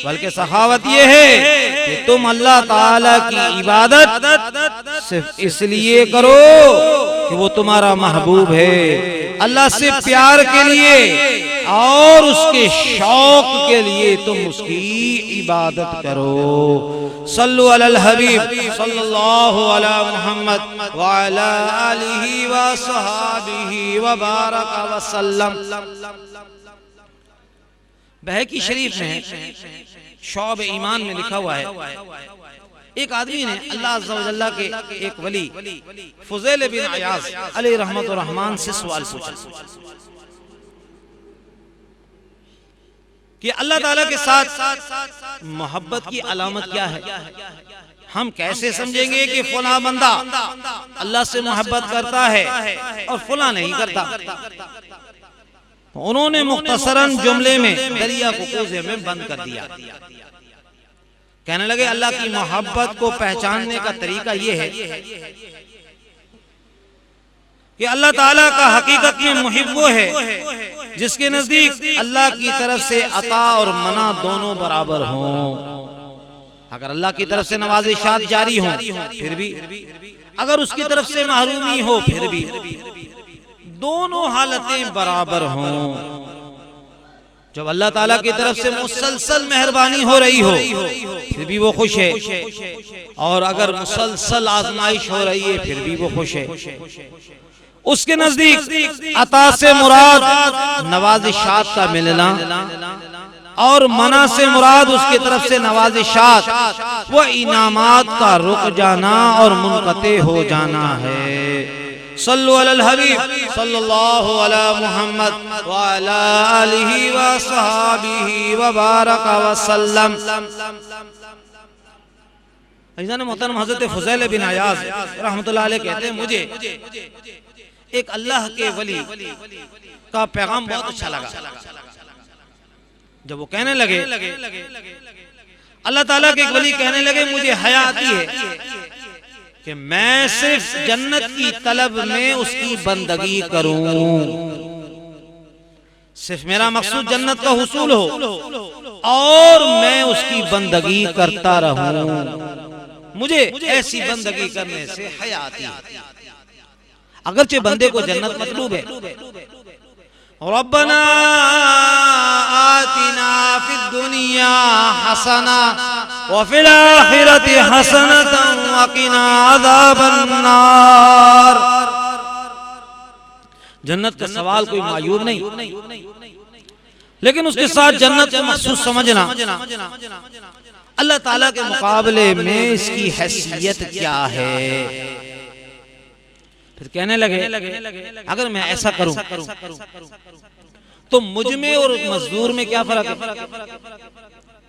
बल्कि सखावत ये है कि तुम अल्लाह ताला की इबादत सिर्फ इसलिए करो कि वो तुम्हारा महबूब है, अल्लाह से प्यार के लिए और उसके शौक के लिए तुम उसकी इबादत करो। सल्लु अलल हबीब सल्लल्लाहु अला मुहम्मद व अला आलिहि व सहाबिहि व बारक व सल्लम। बहकी शरीफ में शौब ईमान में लिखा हुआ है, एक आदमी ने अल्लाह अज़्ज़ा व जल्ला के एक वली फुज़ैल बिन अयाज़ अलैहि रहमत व रहमान से सवाल पूछा कि अल्लाह ताला के साथ मोहब्बत की अलामत क्या है? हम कैसे समझेंगे कि फला बंदा अल्लाह से मोहब्बत करता है और फला नहीं करता? उन्होंने मुख्तसरन जुमले में दरिया को कोज़े में बंद कर दिया। कहने लगे अल्लाह की मोहब्बत को पहचानने का तरीका ये है कि अल्लाह ताला का हकीकत में मुहिब वो है जिसके नजदीक अल्लाह की तरफ से अता और मना दोनों बराबर हों। अगर अल्लाह की तरफ से नवाजिशात जारी हों फिर भी, अगर उसकी तरफ से महरूमी हो फिर भी, दोनों हालतें बराबर हों। जब अल्लाह ताला की तरफ से मुसलसल मेहरबानी हो रही हो फिर भी वो खुश है, और अगर मुसलसल आजमाइश हो रही है फिर भी वो खुश है। उसके नजदीक अता से मुराद नवाजिशात का मिलना और मना से मुराद उसकी तरफ से नवाजिशात व इनामात का रुक जाना और मुनक़ते हो जाना है। सल्लु अलल हबीब सल्लल्लाहु अला मुहम्मद व अला आलिहि व सहाबिहि व बारक व सल्लम। अज़ीज़ान मोहतरम, हज़रत फुज़ैल बिन अयाज़ रहमतुल्लाह अलैह कहते हैं, मुझे एक अल्लाह के वली का पैगाम बहुत अच्छा लगा। जब वो कहने लगे, अल्लाह ताला के एक वली कहने लगे, मुझे हया आती है कि मैं सिर्फ जन्नत की तलब में उसकी बंदगी करूं, सिर्फ मेरा मकसूद जन्नत का हुसूल हो और मैं उसकी बंदगी करता रहूं। मुझे ऐसी बंदगी करने से हया आती है। अगरचे बंदे को जन्नत मतलूब है। रब्बना आतिना फिद दुनिया हसना व फिल आखिरति हसनतन व क़िना अज़ाबन नार। जन्नत का सवाल कोई मायूब नहीं, लेकिन उसके साथ जन्नत को महसूस समझना, अल्लाह ताला के मुकाबले में इसकी हैसियत क्या है। फिर कहने लगे, अगर मैं ऐसा करूं तो मुझ में और मजदूर में क्या फर्क है?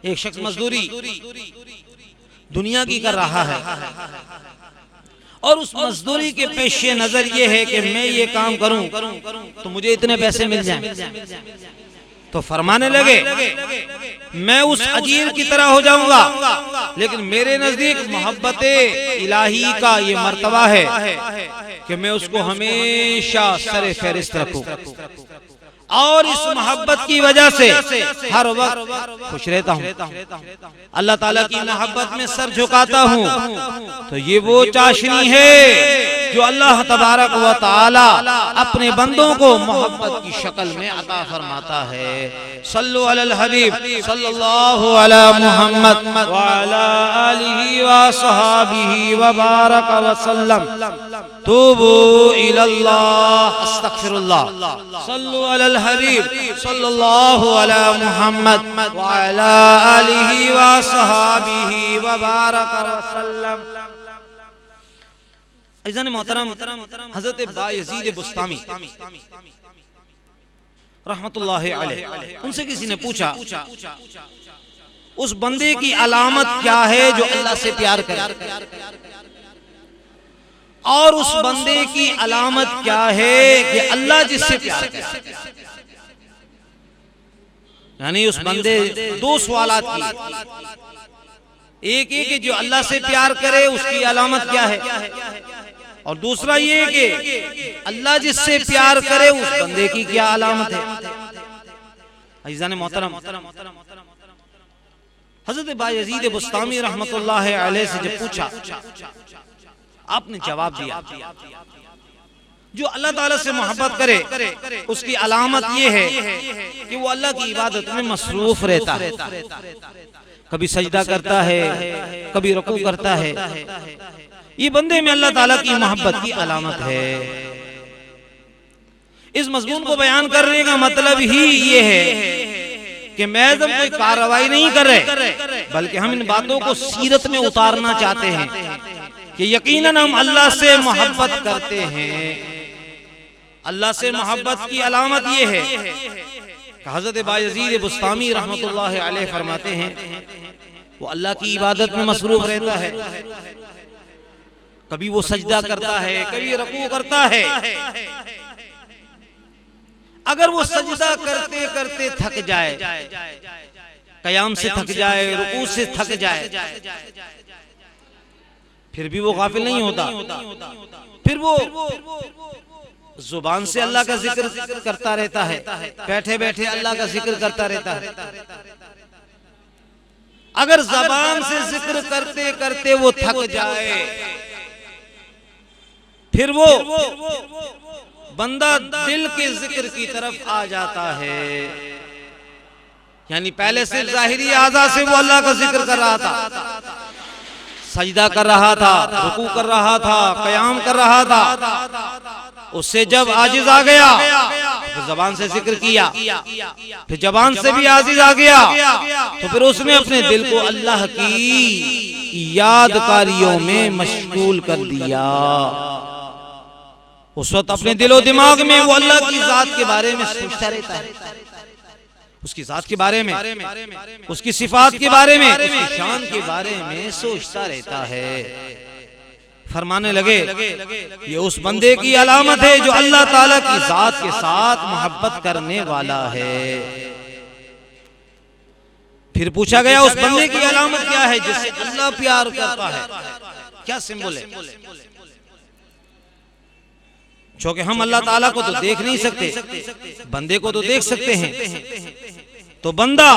एक शख्स मजदूरी दुनिया की कर रहा है और उस मजदूरी के पेशे नजर ये है कि मैं ये काम करूं तो मुझे इतने पैसे मिल जाएं। तो फरमाने लगे, मैं उस अजीर की तरह हो जाऊंगा, लेकिन मेरे नजदीक मोहब्बत इलाही का ये मर्तबा है कि मैं उसको हमेशा सरे फहरिस्त रखूं और इस मोहब्बत की वजह से हर वक्त खुश रहता हूँ, अल्लाह ताला की मोहब्बत में सर झुकाता हूँ। तो ये वो चाशनी है जो अल्लाह तबारक व तआला अपने बंदों को मोहब्बत की शक्ल में अता फरमाता है। सल्लु अलल हबीब सल्लल्लाहु अला मुहम्मद व अला आलिहि व सहाबिहि व बारक व सल्लम। तूबू इलल्लाह अस्तगफिरुल्लाह। सल्लु अलल हबीब सल्लल्लाहु अला मुहम्मद व अला आलिहि व सहाबिहि व बारक व सल्लम। इज़ान मोहतरम, हज़रत बायज़ीद बुस्तामी रहमतुल्लाहि अलैह, उनसे किसी ने पूछा उस बंदे की अलामत क्या है जो अल्लाह से प्यार करे, और उस बंदे की अलामत क्या है कि अल्लाह जिससे प्यार करे। यानी उस बंदे दो सवालात की, एक कि जो अल्लाह से प्यार करे उसकी अलामत क्या है, और दूसरा ये कि अल्लाह जिससे प्यार करे उस बंदे की क्या अलामत है। अज़ीज़ान मोहतरम, हज़रत बायज़ीद बुस्तामी रहमतुल्लाहि अलैह से जब पूछा, आपने जवाब दिया जो अल्लाह ताला से मोहब्बत करे उसकी अलामत ये है कि वो अल्लाह की इबादत में मसरूफ रहता है, कभी सजदा करता है, कभी रुकू करता है। ये बंदे में अल्लाह ताला की मोहब्बत की अलामत है। इस मज़मून को बयान करने का मतलब ही ये है कि महज हम कोई कार्रवाई नहीं कर रहे, बल्कि हम इन बातों को सीरत में उतारना चाहते हैं कि यकीनन हम अल्लाह से मोहब्बत करते हैं। अल्लाह से मोहब्बत की अलामत ये है कि हज़रत बायज़ीद बुस्तामी रहमतुल्लाहि अलैह फरमाते हैं वो अल्लाह की इबादत में मसरूफ रहता है, कभी वो सजदा करता है, कभी रुकू करता है। अगर वो सजदा करते करते थक जाए, कयाम से थक जाए, रुकू से थक जाए, फिर भी वो गाफिल नहीं होता, फिर वो जुबान से अल्लाह का जिक्र करता रहता है, बैठे बैठे अल्लाह का जिक्र करता रहता है। अगर ज़बान से जिक्र करते करते वो थक जाए, फिर वो बंदा दिल के जिक्र की तरफ आ जाता है। यानी पहले से ज़ाहिरी आज़ा से वो अल्लाह का जिक्र कर रहा था, सजदा कर रहा था, रुकू कर रहा था, क़याम कर रहा था। उससे जब आजिज आ गया तो ज़बान से जिक्र किया, फिर ज़बान से भी आजिज आ गया तो फिर उसने अपने दिल को अल्लाह की यादकारियों में मशगूल कर दिया। उस वक्त अपने दिलो दिमाग में वो अल्लाह की जात के बारे में सोचता रहता है, उसकी जात के बारे में, उसकी सिफात के बारे में, उसकी शान के बारे में सोचता रहता है। फरमाने लगे ये उस बंदे की अलामत है जो अल्लाह ताला की जात के साथ मोहब्बत करने वाला है। फिर पूछा गया उस बंदे की अलामत क्या है जिससे अल्लाह प्यार करता है, क्या सिंबल है? क्योंकि हम अल्लाह ताला को तो देख नहीं सकते, बंदे को तो देख सकते हैं। तो बंदा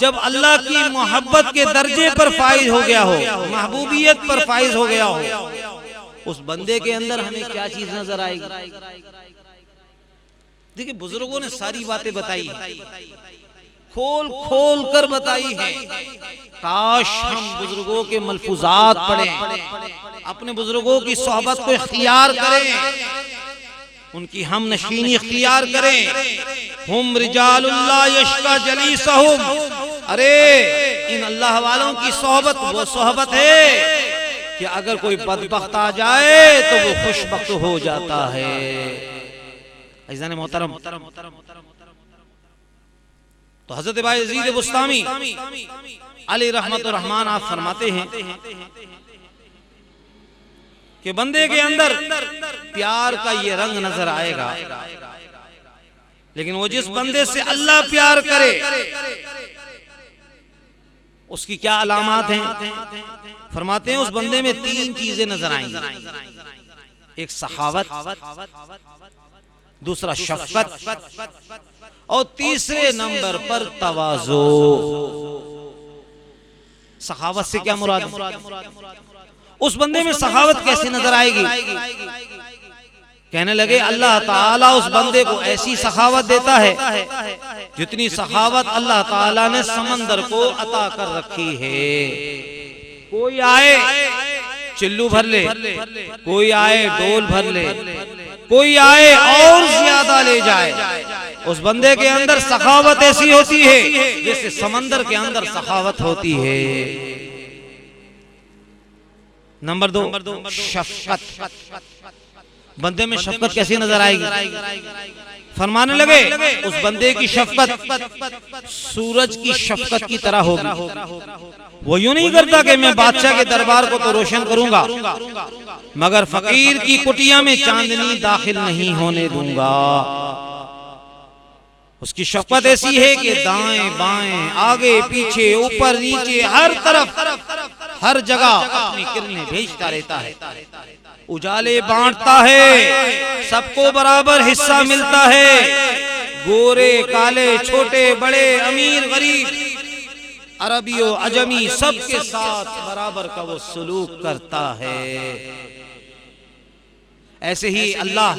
जब अल्लाह की मोहब्बत के दर्जे पर फाइज हो गया हो, महबूबियत पर फाइज हो गया हो, उस बंदे के अंदर हमें क्या चीज नजर आएगी? देखिए बुजुर्गों ने सारी बातें बताई, खोल खोल कर बताई है। काश हम बुजुर्गों के मलफूजात पढ़ें, अपने बुजुर्गों की सोहबत को इख्तियार करें, उनकी हम नशीनी इख्तियार करें। हुम रिजालुल्लाह यश्का जलीसहुम, अरे इन अल्लाह वालों की सोहबत वो सोहबत है कि अगर कोई बदबख्त आ जाए तो वो खुशबख्त हो जाता है। अज़ीज़ान मोहतरम, तो हज़रत बायज़ीद बुस्तामी अलैहि रहमतुर रहमान आप फरमाते हैं कि बंदे के अंदर प्यार का ये रंग नजर आएगा, लेकिन वो जिस बंदे से अल्लाह प्यार करे उसकी क्या अलामात हैं? फरमाते हैं उस बंदे में तीन चीजें नजर आएंगी। एक सखावत, दूसरा शफकत, और तीसरे नंबर पर तवाज़ो। सखावत से क्या मुराद है? उस बंदे में सखावत कैसे नजर आएगी? कहने लगे अल्लाह ताला उस बंदे को ऐसी सखावत देता है जितनी सखावत अल्लाह ताला ने समंदर को अता कर रखी है। कोई आए चिल्लू भर ले, कोई आए डोल भर ले, कोई आए और ज्यादा ले जाए। उस बंदे के अंदर सखावत ऐसी होती है जैसे समंदर के अंदर सखावत होती है। नंबर 2 शफकत। बंदे में शफकत कैसी नजर आएगी? फरमाने लगे उस बंदे की शफकत सूरज की शफकत की तरह होगी। वो यूं नहीं करता कि मैं बादशाह के दरबार को तो रोशन करूंगा मगर फकीर की कुटिया में चांदनी दाखिल नहीं होने दूंगा। उसकी शफकत ऐसी है कि दाएं बाएं आगे पीछे ऊपर नीचे हर तरफ हर जगह अपनी किरणें भेजता रहता है, उजाले बांटता है, सबको बराबर हिस्सा मिलता है। गोरे काले छोटे बड़े अमीर गरीब अरबियो अजमी सबके साथ बराबर का वो सलूक करता है। ऐसे ही अल्लाह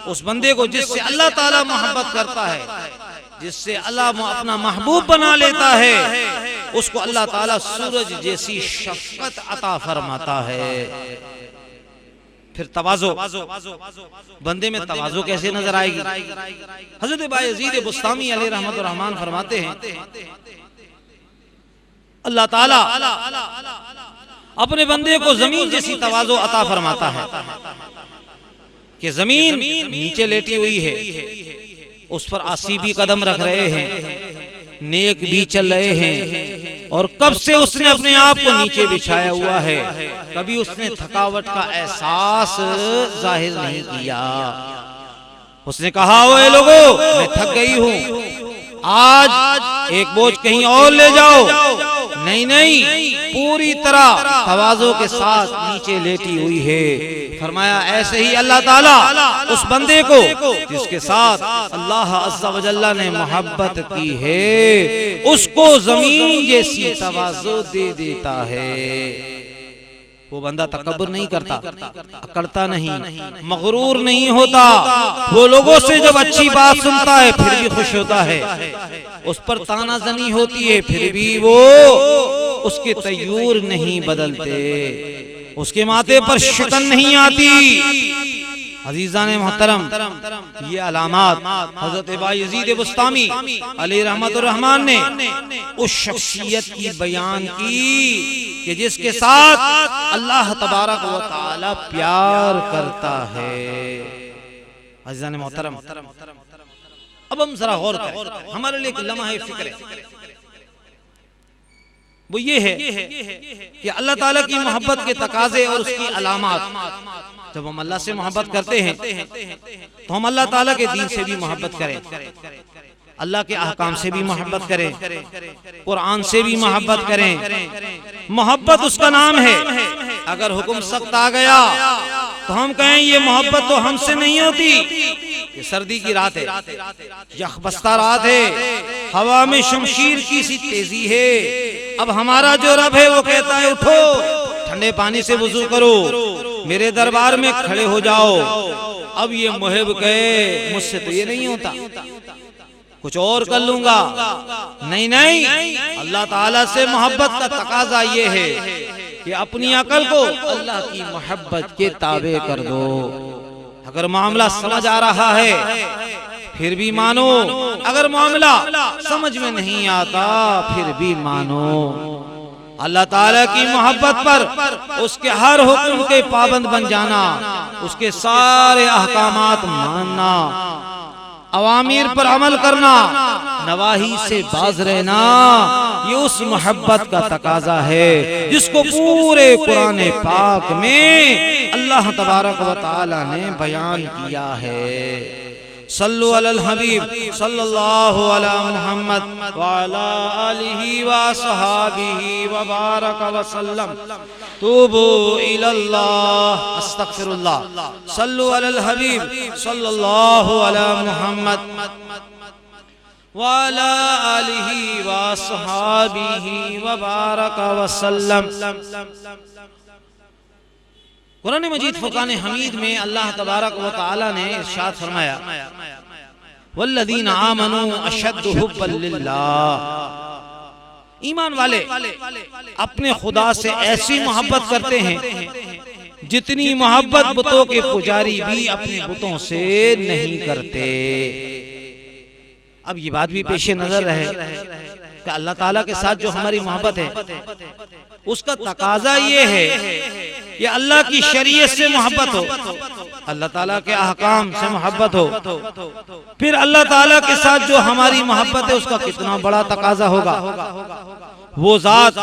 उस बंदे को जिससे अल्लाह ताला मोहब्बत करता है, जिससे अल्लाह अपना महबूब बना लेता है, उसको अल्लाह ताला सूरज जैसी शफकत अता फरमाता है। फिर तवाज़ो, बंदे में तवाज़ो कैसे नजर आएगी? हजरत बायज़ीद बुस्तामी अलैहि रहमतुर रहमान फरमाते हैं अल्लाह ताला अपने बंदे को जमीन जैसी तवाज़ो अता फरमाता है कि जमीन नीचे लेटी हुई है, उस पर आसी भी कदम रख रहे हैं, नेक भी चल रहे हैं, और कब से उसने अपने आप को नीचे बिछाया हुआ है, कभी उसने थकावट का एहसास जाहिर नहीं किया। उसने कहा ओए लोगों मैं थक गई हूँ, आज एक बोझ कहीं और ले जाओ। नहीं नहीं, पूरी तरह तवाज़ो के साथ नीचे लेटी हुई है। फरमाया ऐसे ही अल्लाह ताला उस बंदे को जिसके साथ अल्लाह अज़्ज़ा व जल्ला ने मोहब्बत की है, उसको जमीन जैसी तवाज़ो दे देता है। वो बंदा तकब्बुर नहीं करता, अकड़ता नहीं, मगरूर नहीं होता। वो लोगों से जब अच्छी बात सुनता है फिर भी खुश होता है, उस पर तानाजनी होती है फिर भी वो उसके तय्यूर नहीं बदलते, उसके माथे पर शिकन नहीं आती। अजीज़ान मोहतरम, ये अलामात हज़रत बायज़ीद बुस्तामी अलैहि रहमतुर रहमान ने उस शख्सियत की बयान की कि जिसके साथ अल्लाह तबारक व तआला प्यार करता है। अजीज़ान मोहतरम, अब हम जरा गौर करें, हमारे लिए एक लम्हा फिक्र है, वो ये है कि अल्लाह ताला की मोहब्बत के तकाजे और उसकी अलामात। जब हम अल्लाह से मोहब्बत करते हैं तो हम अल्लाह ताला के दीन से भी मोहब्बत करें, अल्लाह के अहकाम से भी मोहब्बत करें, कुरान से भी मोहब्बत करें। मोहब्बत उसका नाम है। अगर हुक्म सख्त आ गया तो हम कहें ये मोहब्बत तो हमसे नहीं होती, ये सर्दी की रात है, यखबस्ता रात है, हवा में शमशीर की सी तेजी है। अब हमारा जो रब है वो कहता है उठो, ठंडे पानी से वुजू करो, मेरे दरबार में खड़े हो जाओ। अब ये मुहिब कहे मुझसे तो ये नहीं होता, कुछ और कर लूंगा। नहीं नहीं, अल्लाह ताला से मोहब्बत का तकाजा ये है कि अपनी अकल को अल्लाह की मोहब्बत के ताबे कर दो। अगर मामला समझ आ रहा है फिर भी मानो, अगर मामला समझ में नहीं आता फिर भी मानो। अल्लाह ताला की मोहब्बत पर उसके हर हुक्म के पाबंद बन जाना, उसके सारे अहकामात मानना, अवामीर पर अमल करना, नवाही से बाज रहना, ये उस मोहब्बत का तकाजा है जिसको पूरे कुरान पाक में अल्लाह तबारक व तआला ने बयान किया है। सल्लु अलल हबीब सल्लल्लाहु अला मुहम्मद व अला आलिहि व अस्हाबिहि व बारक व सल्लम। तूबू इलल्लाह अस्तगफिरुल्लाह। सल्लु अलल हबीब सल्लल्लाहु अला मुहम्मद व अला आलिहि व अस्हाबिहि व बारक व सल्लम। कुरान मजीद फुरकान हमीद में अल्लाह तबारक व तआला ने इरशाद फरमाया, वल्लज़ीना आमनू अशद्दु हुब्बन लिल्लाह। ईमान वाले अपने खुदा से ऐसी मोहब्बत करते हैं जितनी मोहब्बत बुतों के पुजारी भी अपने बुतों से नहीं करते। अब ये बात भी पेश नजर रहे कि अल्लाह ताला के साथ जो हमारी मोहब्बत है उसका तकाजा ये है कि अल्लाह की शरीयत से मोहब्बत हो, अल्लाह ताला के अहकाम से मोहब्बत हो। फिर अल्लाह ताला के साथ जो हमारी मोहब्बत है उसका कितना बड़ा तकाजा होगा। वो जात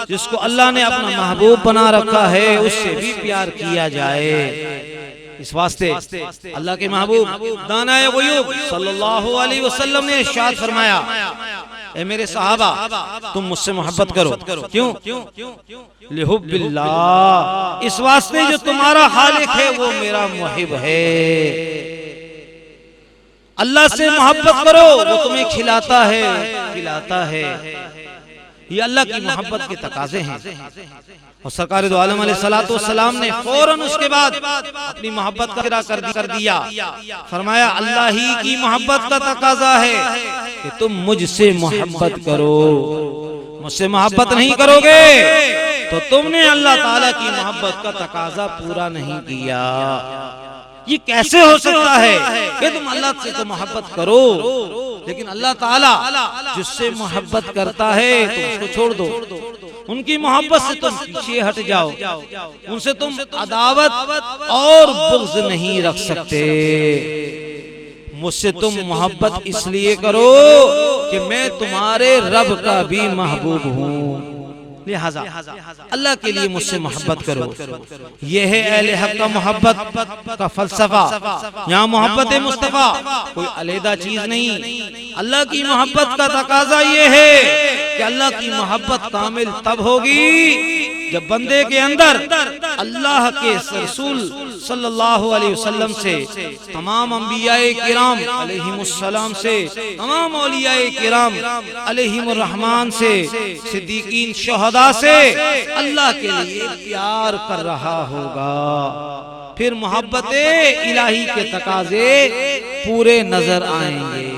जिसको अल्लाह ने अपना महबूब बना रखा है उससे भी प्यार किया जाए। इस वास्ते अल्लाह के महबूब दानाए ग़ुयूब सल्लल्लाहु अलैहि वसल्लम ने इरशाद फरमाया, ए मेरे सहाबा तुम मुझसे मोहब्बत करो। क्यों? लिहुब्बिल्लाह, इस वास्ते जो तुम्हारा खालिक है वो मेरा मुहिब है। अल्लाह से मोहब्बत करो, वो तुम्हें खिलाता है पिलाता है। ये अल्लाह की मोहब्बत के तकाजे हैं। और सरकार दो आलम अलैहिस्सलातु वस्सलाम ने फौरन उसके बाद अपनी मोहब्बत का इकरार कर दिया। फरमाया अल्लाह ही की मोहब्बत का तकाजा है कि तुम मुझसे मोहब्बत करो। मुझसे मोहब्बत नहीं करोगे तो तुमने अल्लाह ताला की मोहब्बत का तकाजा पूरा नहीं किया। ये कैसे हो सकता है कि तुम अल्लाह से तो मोहब्बत करो लेकिन अल्लाह ताला जिससे मोहब्बत करता है तुम उसको छोड़ दो, उनकी मोहब्बत से तुम पीछे हट जाओ, उनसे तुम अदावत और बुग़्ज़ नहीं रख सकते। मुझसे तुम मोहब्बत इसलिए करो कि मैं तुम्हारे रब का भी महबूब हूँ, लिहाजा अल्लाह के लिए मुझसे मोहब्बत करो। यह है अहले हक का मोहब्बत का फलसफा। यहाँ मोहब्बत मुस्तफा कोई अलहदा चीज नहीं। अल्लाह की मोहब्बत का तकाजा ये है कि अल्लाह की मोहब्बत कामिल तब होगी जब बंदे के अंदर अल्लाह के रसूल सल्लल्लाहु अलैहि वसल्लम से, तमाम अंबियाए किराम अलैहिमुस्सलाम से, तमाम औलियाए किराम अलैहिमुर्रहमान से, सिद्दीकीन शुहदा से अल्लाह के लिए प्यार कर रहा होगा। फिर मोहब्बत इलाही के तकाजे पूरे नजर आएंगे।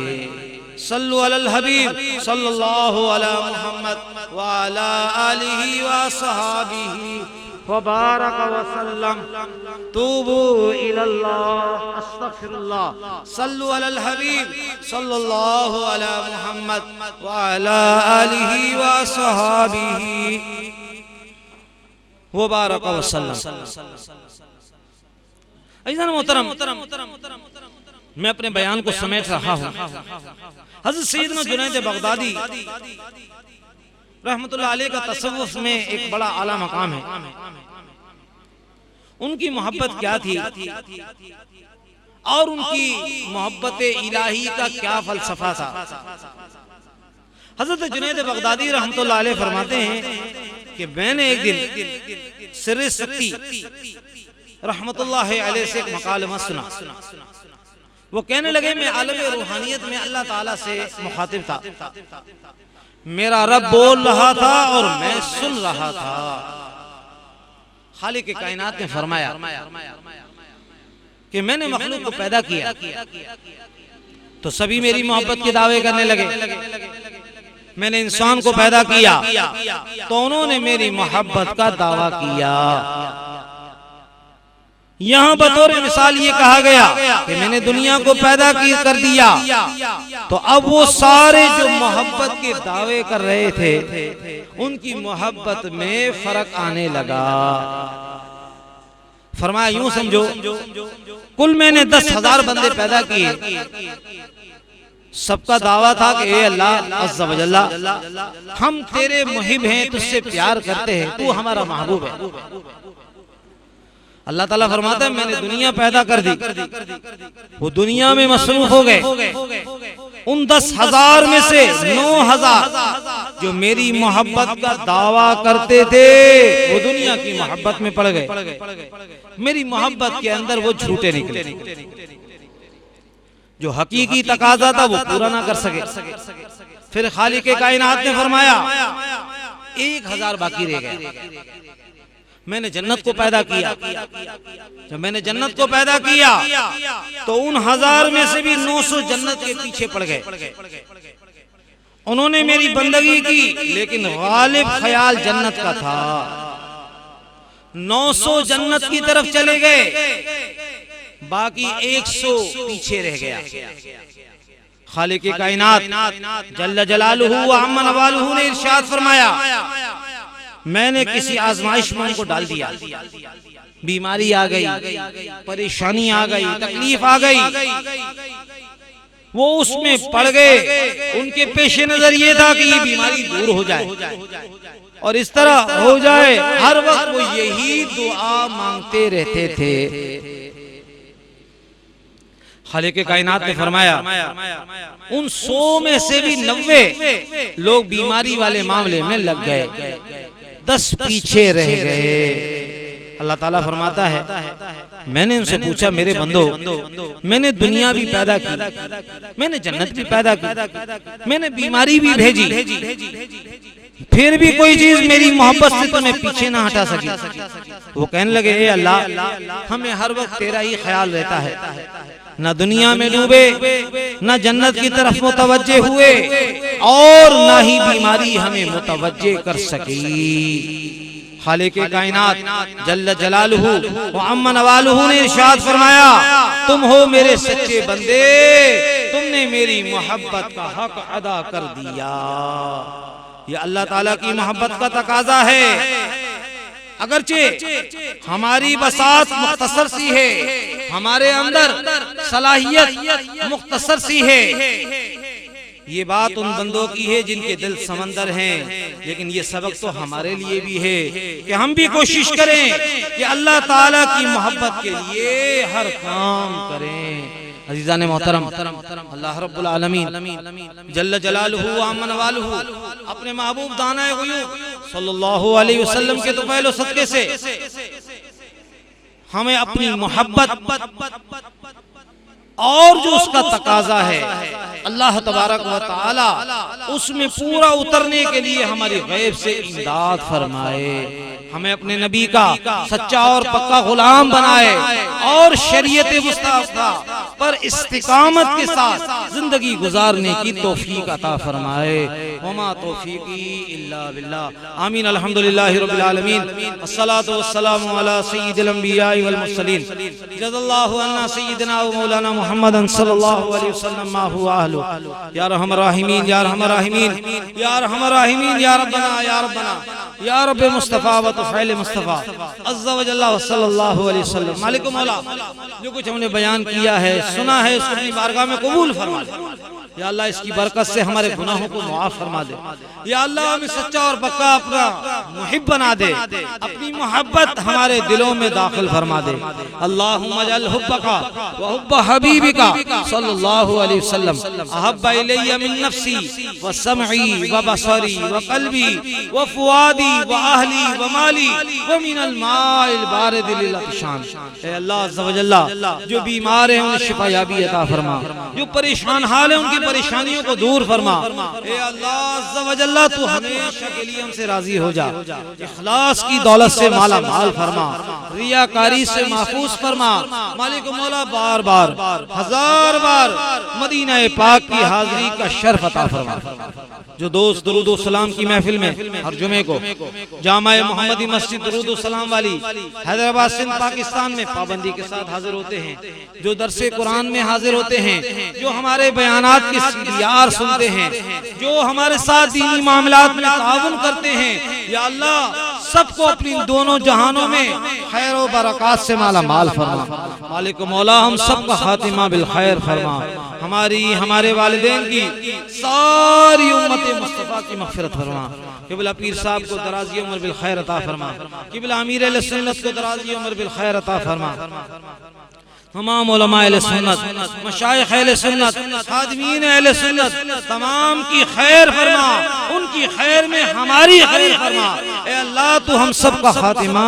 सल्लु अलल हबीब सल्लल्लाहु अला मुहम्मद व अला आलिहि व अस्हाबिहि व बारक व सल्लम। तूबू इलल्लाह अस्तगफिरुल्लाह। सल्लु अलल हबीब सल्लल्लाहु अला मुहम्मद व अला आलिहि व अस्हाबिहि व बारक व सल्लम। अज़ीज़ान मोहतरम, मैं अपने बयान को समेट रहा हूँ। हज़रत सैयदना जुनैद बगदादी रहमतुल्लाह अलैह का तसव्वुफ में एक बड़ा आला मकाम है। उनकी मोहब्बत क्या थी और उनकी मोहब्बत इलाही का क्या फलसफा था। हज़रत जुनैद बगदादी रहमतुल्लाह अलैह फरमाते हैं कि मैंने एक दिन सिर्र सक्ती रहमतुल्लाह अलैह से एक मकालमा सुना। वो कहने लगे मैं आलम रूहानियत में अल्लाह ताला से मुखातिब था, मेरा रब बोल रहा था और मैं सुन रहा था। खालिक कायनात ने फरमाया कि मैंने मखलूक को पैदा किया तो सभी मेरी मोहब्बत के दावे करने लगे। मैंने इंसान को पैदा किया तो उन्होंने मेरी मोहब्बत का दावा किया। यहाँ बतौर मिसाल ये कहा गया कि मैंने दुनिया को पैदा कर दिया तो अब वो सारे जो मोहब्बत के दावे कर रहे थे उनकी मोहब्बत में फर्क आने लगा। फरमाया यूं समझो कुल मैंने 10,000 बंदे पैदा किए, सबका दावा था कि ए अल्लाह अज़्ज़ा वजल्ला हम तेरे मुहिब हैं, तुझसे प्यार करते हैं, तू हमारा महबूब है। अल्लाह ताला फरमाता है मैंने दुनिया पैदा कर दी, वो दुनिया में मसरूफ हो गए। उन 10,000 में से 9,000 जो मेरी मोहब्बत का दावा करते थे वो दुनिया की मोहब्बत में पड़ गए। मेरी मोहब्बत के अंदर वो झूठे निकले, जो हकीकी तकाजा था वो पूरा ना कर सके। फिर खालिक कायनात ने फरमाया 1,000 बाकी रह गया। मैंने जन्नत को पैदा किया, जब मैंने जन्नत को पैदा किया तो उन 1,000 में से भी 900 जन्नत के पीछे पड़ गए। उन्होंने मेरी बंदगी की लेकिन गालिब ख्याल जन्नत का था। 900 जन्नत की तरफ चले गए, बाकी 100 पीछे रह गया। खालिक कायनात जल्ल जलालुहु व अम्मा नवालुहु ने इरशाद फरमाया मैंने किसी आजमाइश में उनको डाल दिया, बीमारी आ गई, परेशानी आ गई, तकलीफ आ गई, वो उसमें पड़ गए। उनके पेशे नजर ये था कि ये बीमारी दूर हो जाए और इस तरह हो जाए। हर वक्त वो यही दुआ मांगते रहते थे। खालिक कायनात ने फरमाया उन 100 में से भी 90 लोग बीमारी वाले मामले में लग गए, 10 पीछे रह गए। अल्लाह ताला फरमाता है मैंने उनसे पूछा मेरे बंदो, मैंने दुनिया भी पैदा की, मैंने जन्नत भी पैदा की, मैंने बीमारी भी भेजी, फिर भी कोई चीज मेरी मोहब्बत से तुम्हें पीछे ना हटा सकी। वो कहने लगे ए अल्लाह हमें हर वक्त तेरा ही ख्याल रहता है, न दुनिया में डूबे, न जन्नत की तरफ मुतवज्जे हुए और न ही बीमारी हमें मुतवज्जे कर सकी। खालिक कायनात जल्ल जलालुहु व अम्मा नवालुहु ने इरशाद फरमाया तुम हो मेरे सच्चे बंदे, तुमने मेरी मोहब्बत का हक अदा कर दिया। ये अल्लाह ताला की मोहब्बत का तकाजा है। अगरचे हमारी बसात मुख्तसर सी है, हमारे अंदर सलाहियत मुख्तसर सी है, ये बात उन बंदों की है जिनके दिल समंदर हैं, लेकिन ये सबक तो हमारे लिए भी है कि हम भी कोशिश करें कि अल्लाह ताला की मोहब्बत के लिए हर काम करें। अज़ीज़ान मोहतरम, अल्लाह रब्बुल आलमीन जल्ल जलालुहु व अम्मा नवालुहु अपने महबूब दाना ग़ुयूब सल्लल्लाहु अलैहि वसल्लम के तो पहले सदके से हमें अपनी मोहब्बत और जो उसका तकाजा है अल्लाह तबारक व तआला उसमें पूरा उतरने के लिए हमारी गैब से इमदाद फरमाए। हमें अपने नबी का सच्चा और पक्का गुलाम बनाए और शरीयत मुस्तफ़ा पर इस्तिकामत के साथ जिंदगी गुजारने की तौफीक अता फरमाए। वमा तौफीकी इल्ला बिल्लाह। आमीन। अल्हम्दुलिल्लाहि रब्बिल आलमीन। अस्सलातु वस्सलामु अला सय्यिदिल अंबिया वल मुरसलीन। जज़ल्लाहु अन्ना सय्यिदना व मौलाना मुहम्मदन सल्लल्लाहु अलैहि वसल्लम मा हुवा अहलु। या रहमान राहिमीन, या रहमान राहिमीन, या रहमान राहिमीन, या रब्बना, या रब्बना, या रब्बे मुस्तफ़ा व तुफ़ैल मुस्तफ़ा अज़्ज़ा व जल्ला व सल्लल्लाहु अलैहि वसल्लम। मालिक मौला जो कुछ हमने बयान किया है, सुना है, उसको अपनी बारगाह में कबूल फरमा दे। या अल्लाह इसकी बरकत से हमारे गुनाहों को मुआफ फरमा दे। या अल्लाह हमें सच्चा और पक्का अपना मुहिब बना दे, अपनी मोहब्बत हमारे दिलों में दाखिल फरमा दे। अल्लाहुम्मा जअल हुब्बका व हुब्ब हबीबिका सल्लल्लाहु अलैहि वसल्लम अहब्बा इलैया मिन नफ्सी व समई व बसरी व कल्बी व फुआदी व अहली व माली व मिनल माइल बारिद लिल अतशान। ए अल्लाह अज़्ज़ा व जल्ला जो बीमार हैं उन्हें शिफा याबी अता फरमा, जो परेशान हाल है उनकी परेशानियों को दूर फरमा। ए अल्लाह अज़्ज़ा व जल्ला तू हमेशा के लिए हमसे राजी हो जा, इखलास की दौलत से माला माल फरमा, रियाकारी से महफूज फरमा। मालिक मौला बार बार हजार बार मदीना पाक की हाजिरी का शर्फ अता फरमा। जो दोस्त दुरूद व सलाम की महफिल में हर जुमे को जामा मोहम्मदी मस्जिद दुरूद व सलाम वाली हैदराबाद सिंध पाकिस्तान में पाबंदी के साथ हाजिर होते हैं, जो दरसे कुरान में हाजिर होते हैं, जो हमारे बयानात के सीडीआर सुनते हैं, जो हमारे साथ दीनी मामलात में ताउन करते हैं, या अल्लाह सबको अपनी दोनों जहानों में खैर और बरकत से माला माल फरमा। मालिक मौला हम सबका खातिमा बिल खैर फरमा। हमारी हमारे वालिदैन की सारी उम्मत मुस्तफा की मग़फ़िरत फरमा। क़िबला पीर साहब को दराज़ी उम्र बिल खैर अता फरमा। क़िबला अमीर अहले सुन्नत को दराज़ी उम्र बिल खैर अता फरमा। तमाम उलमा अहले सुन्नत, मशाइख अहले सुन्नत, खादिमीन अहले सुन्नत तमाम की खैर फरमा, उनकी खैर में हमारी खैर फरमा। ए अल्लाह तू हम सब का खातिमा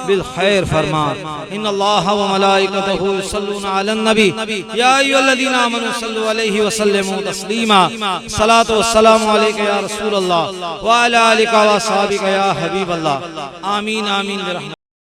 बिल खैर फरमा। इन्नल्लाह व मलाइकतहु युसल्लूना अलन नबी या अय्युहल्लज़ीना आमनू सल्लु अलैहि व सल्लिमू तस्लीमा। सलातु व सलामु अलैका या रसूलल्लाह व अला आलिका व अस्हाबिका या हबीबल्लाह। आमीन आमीन।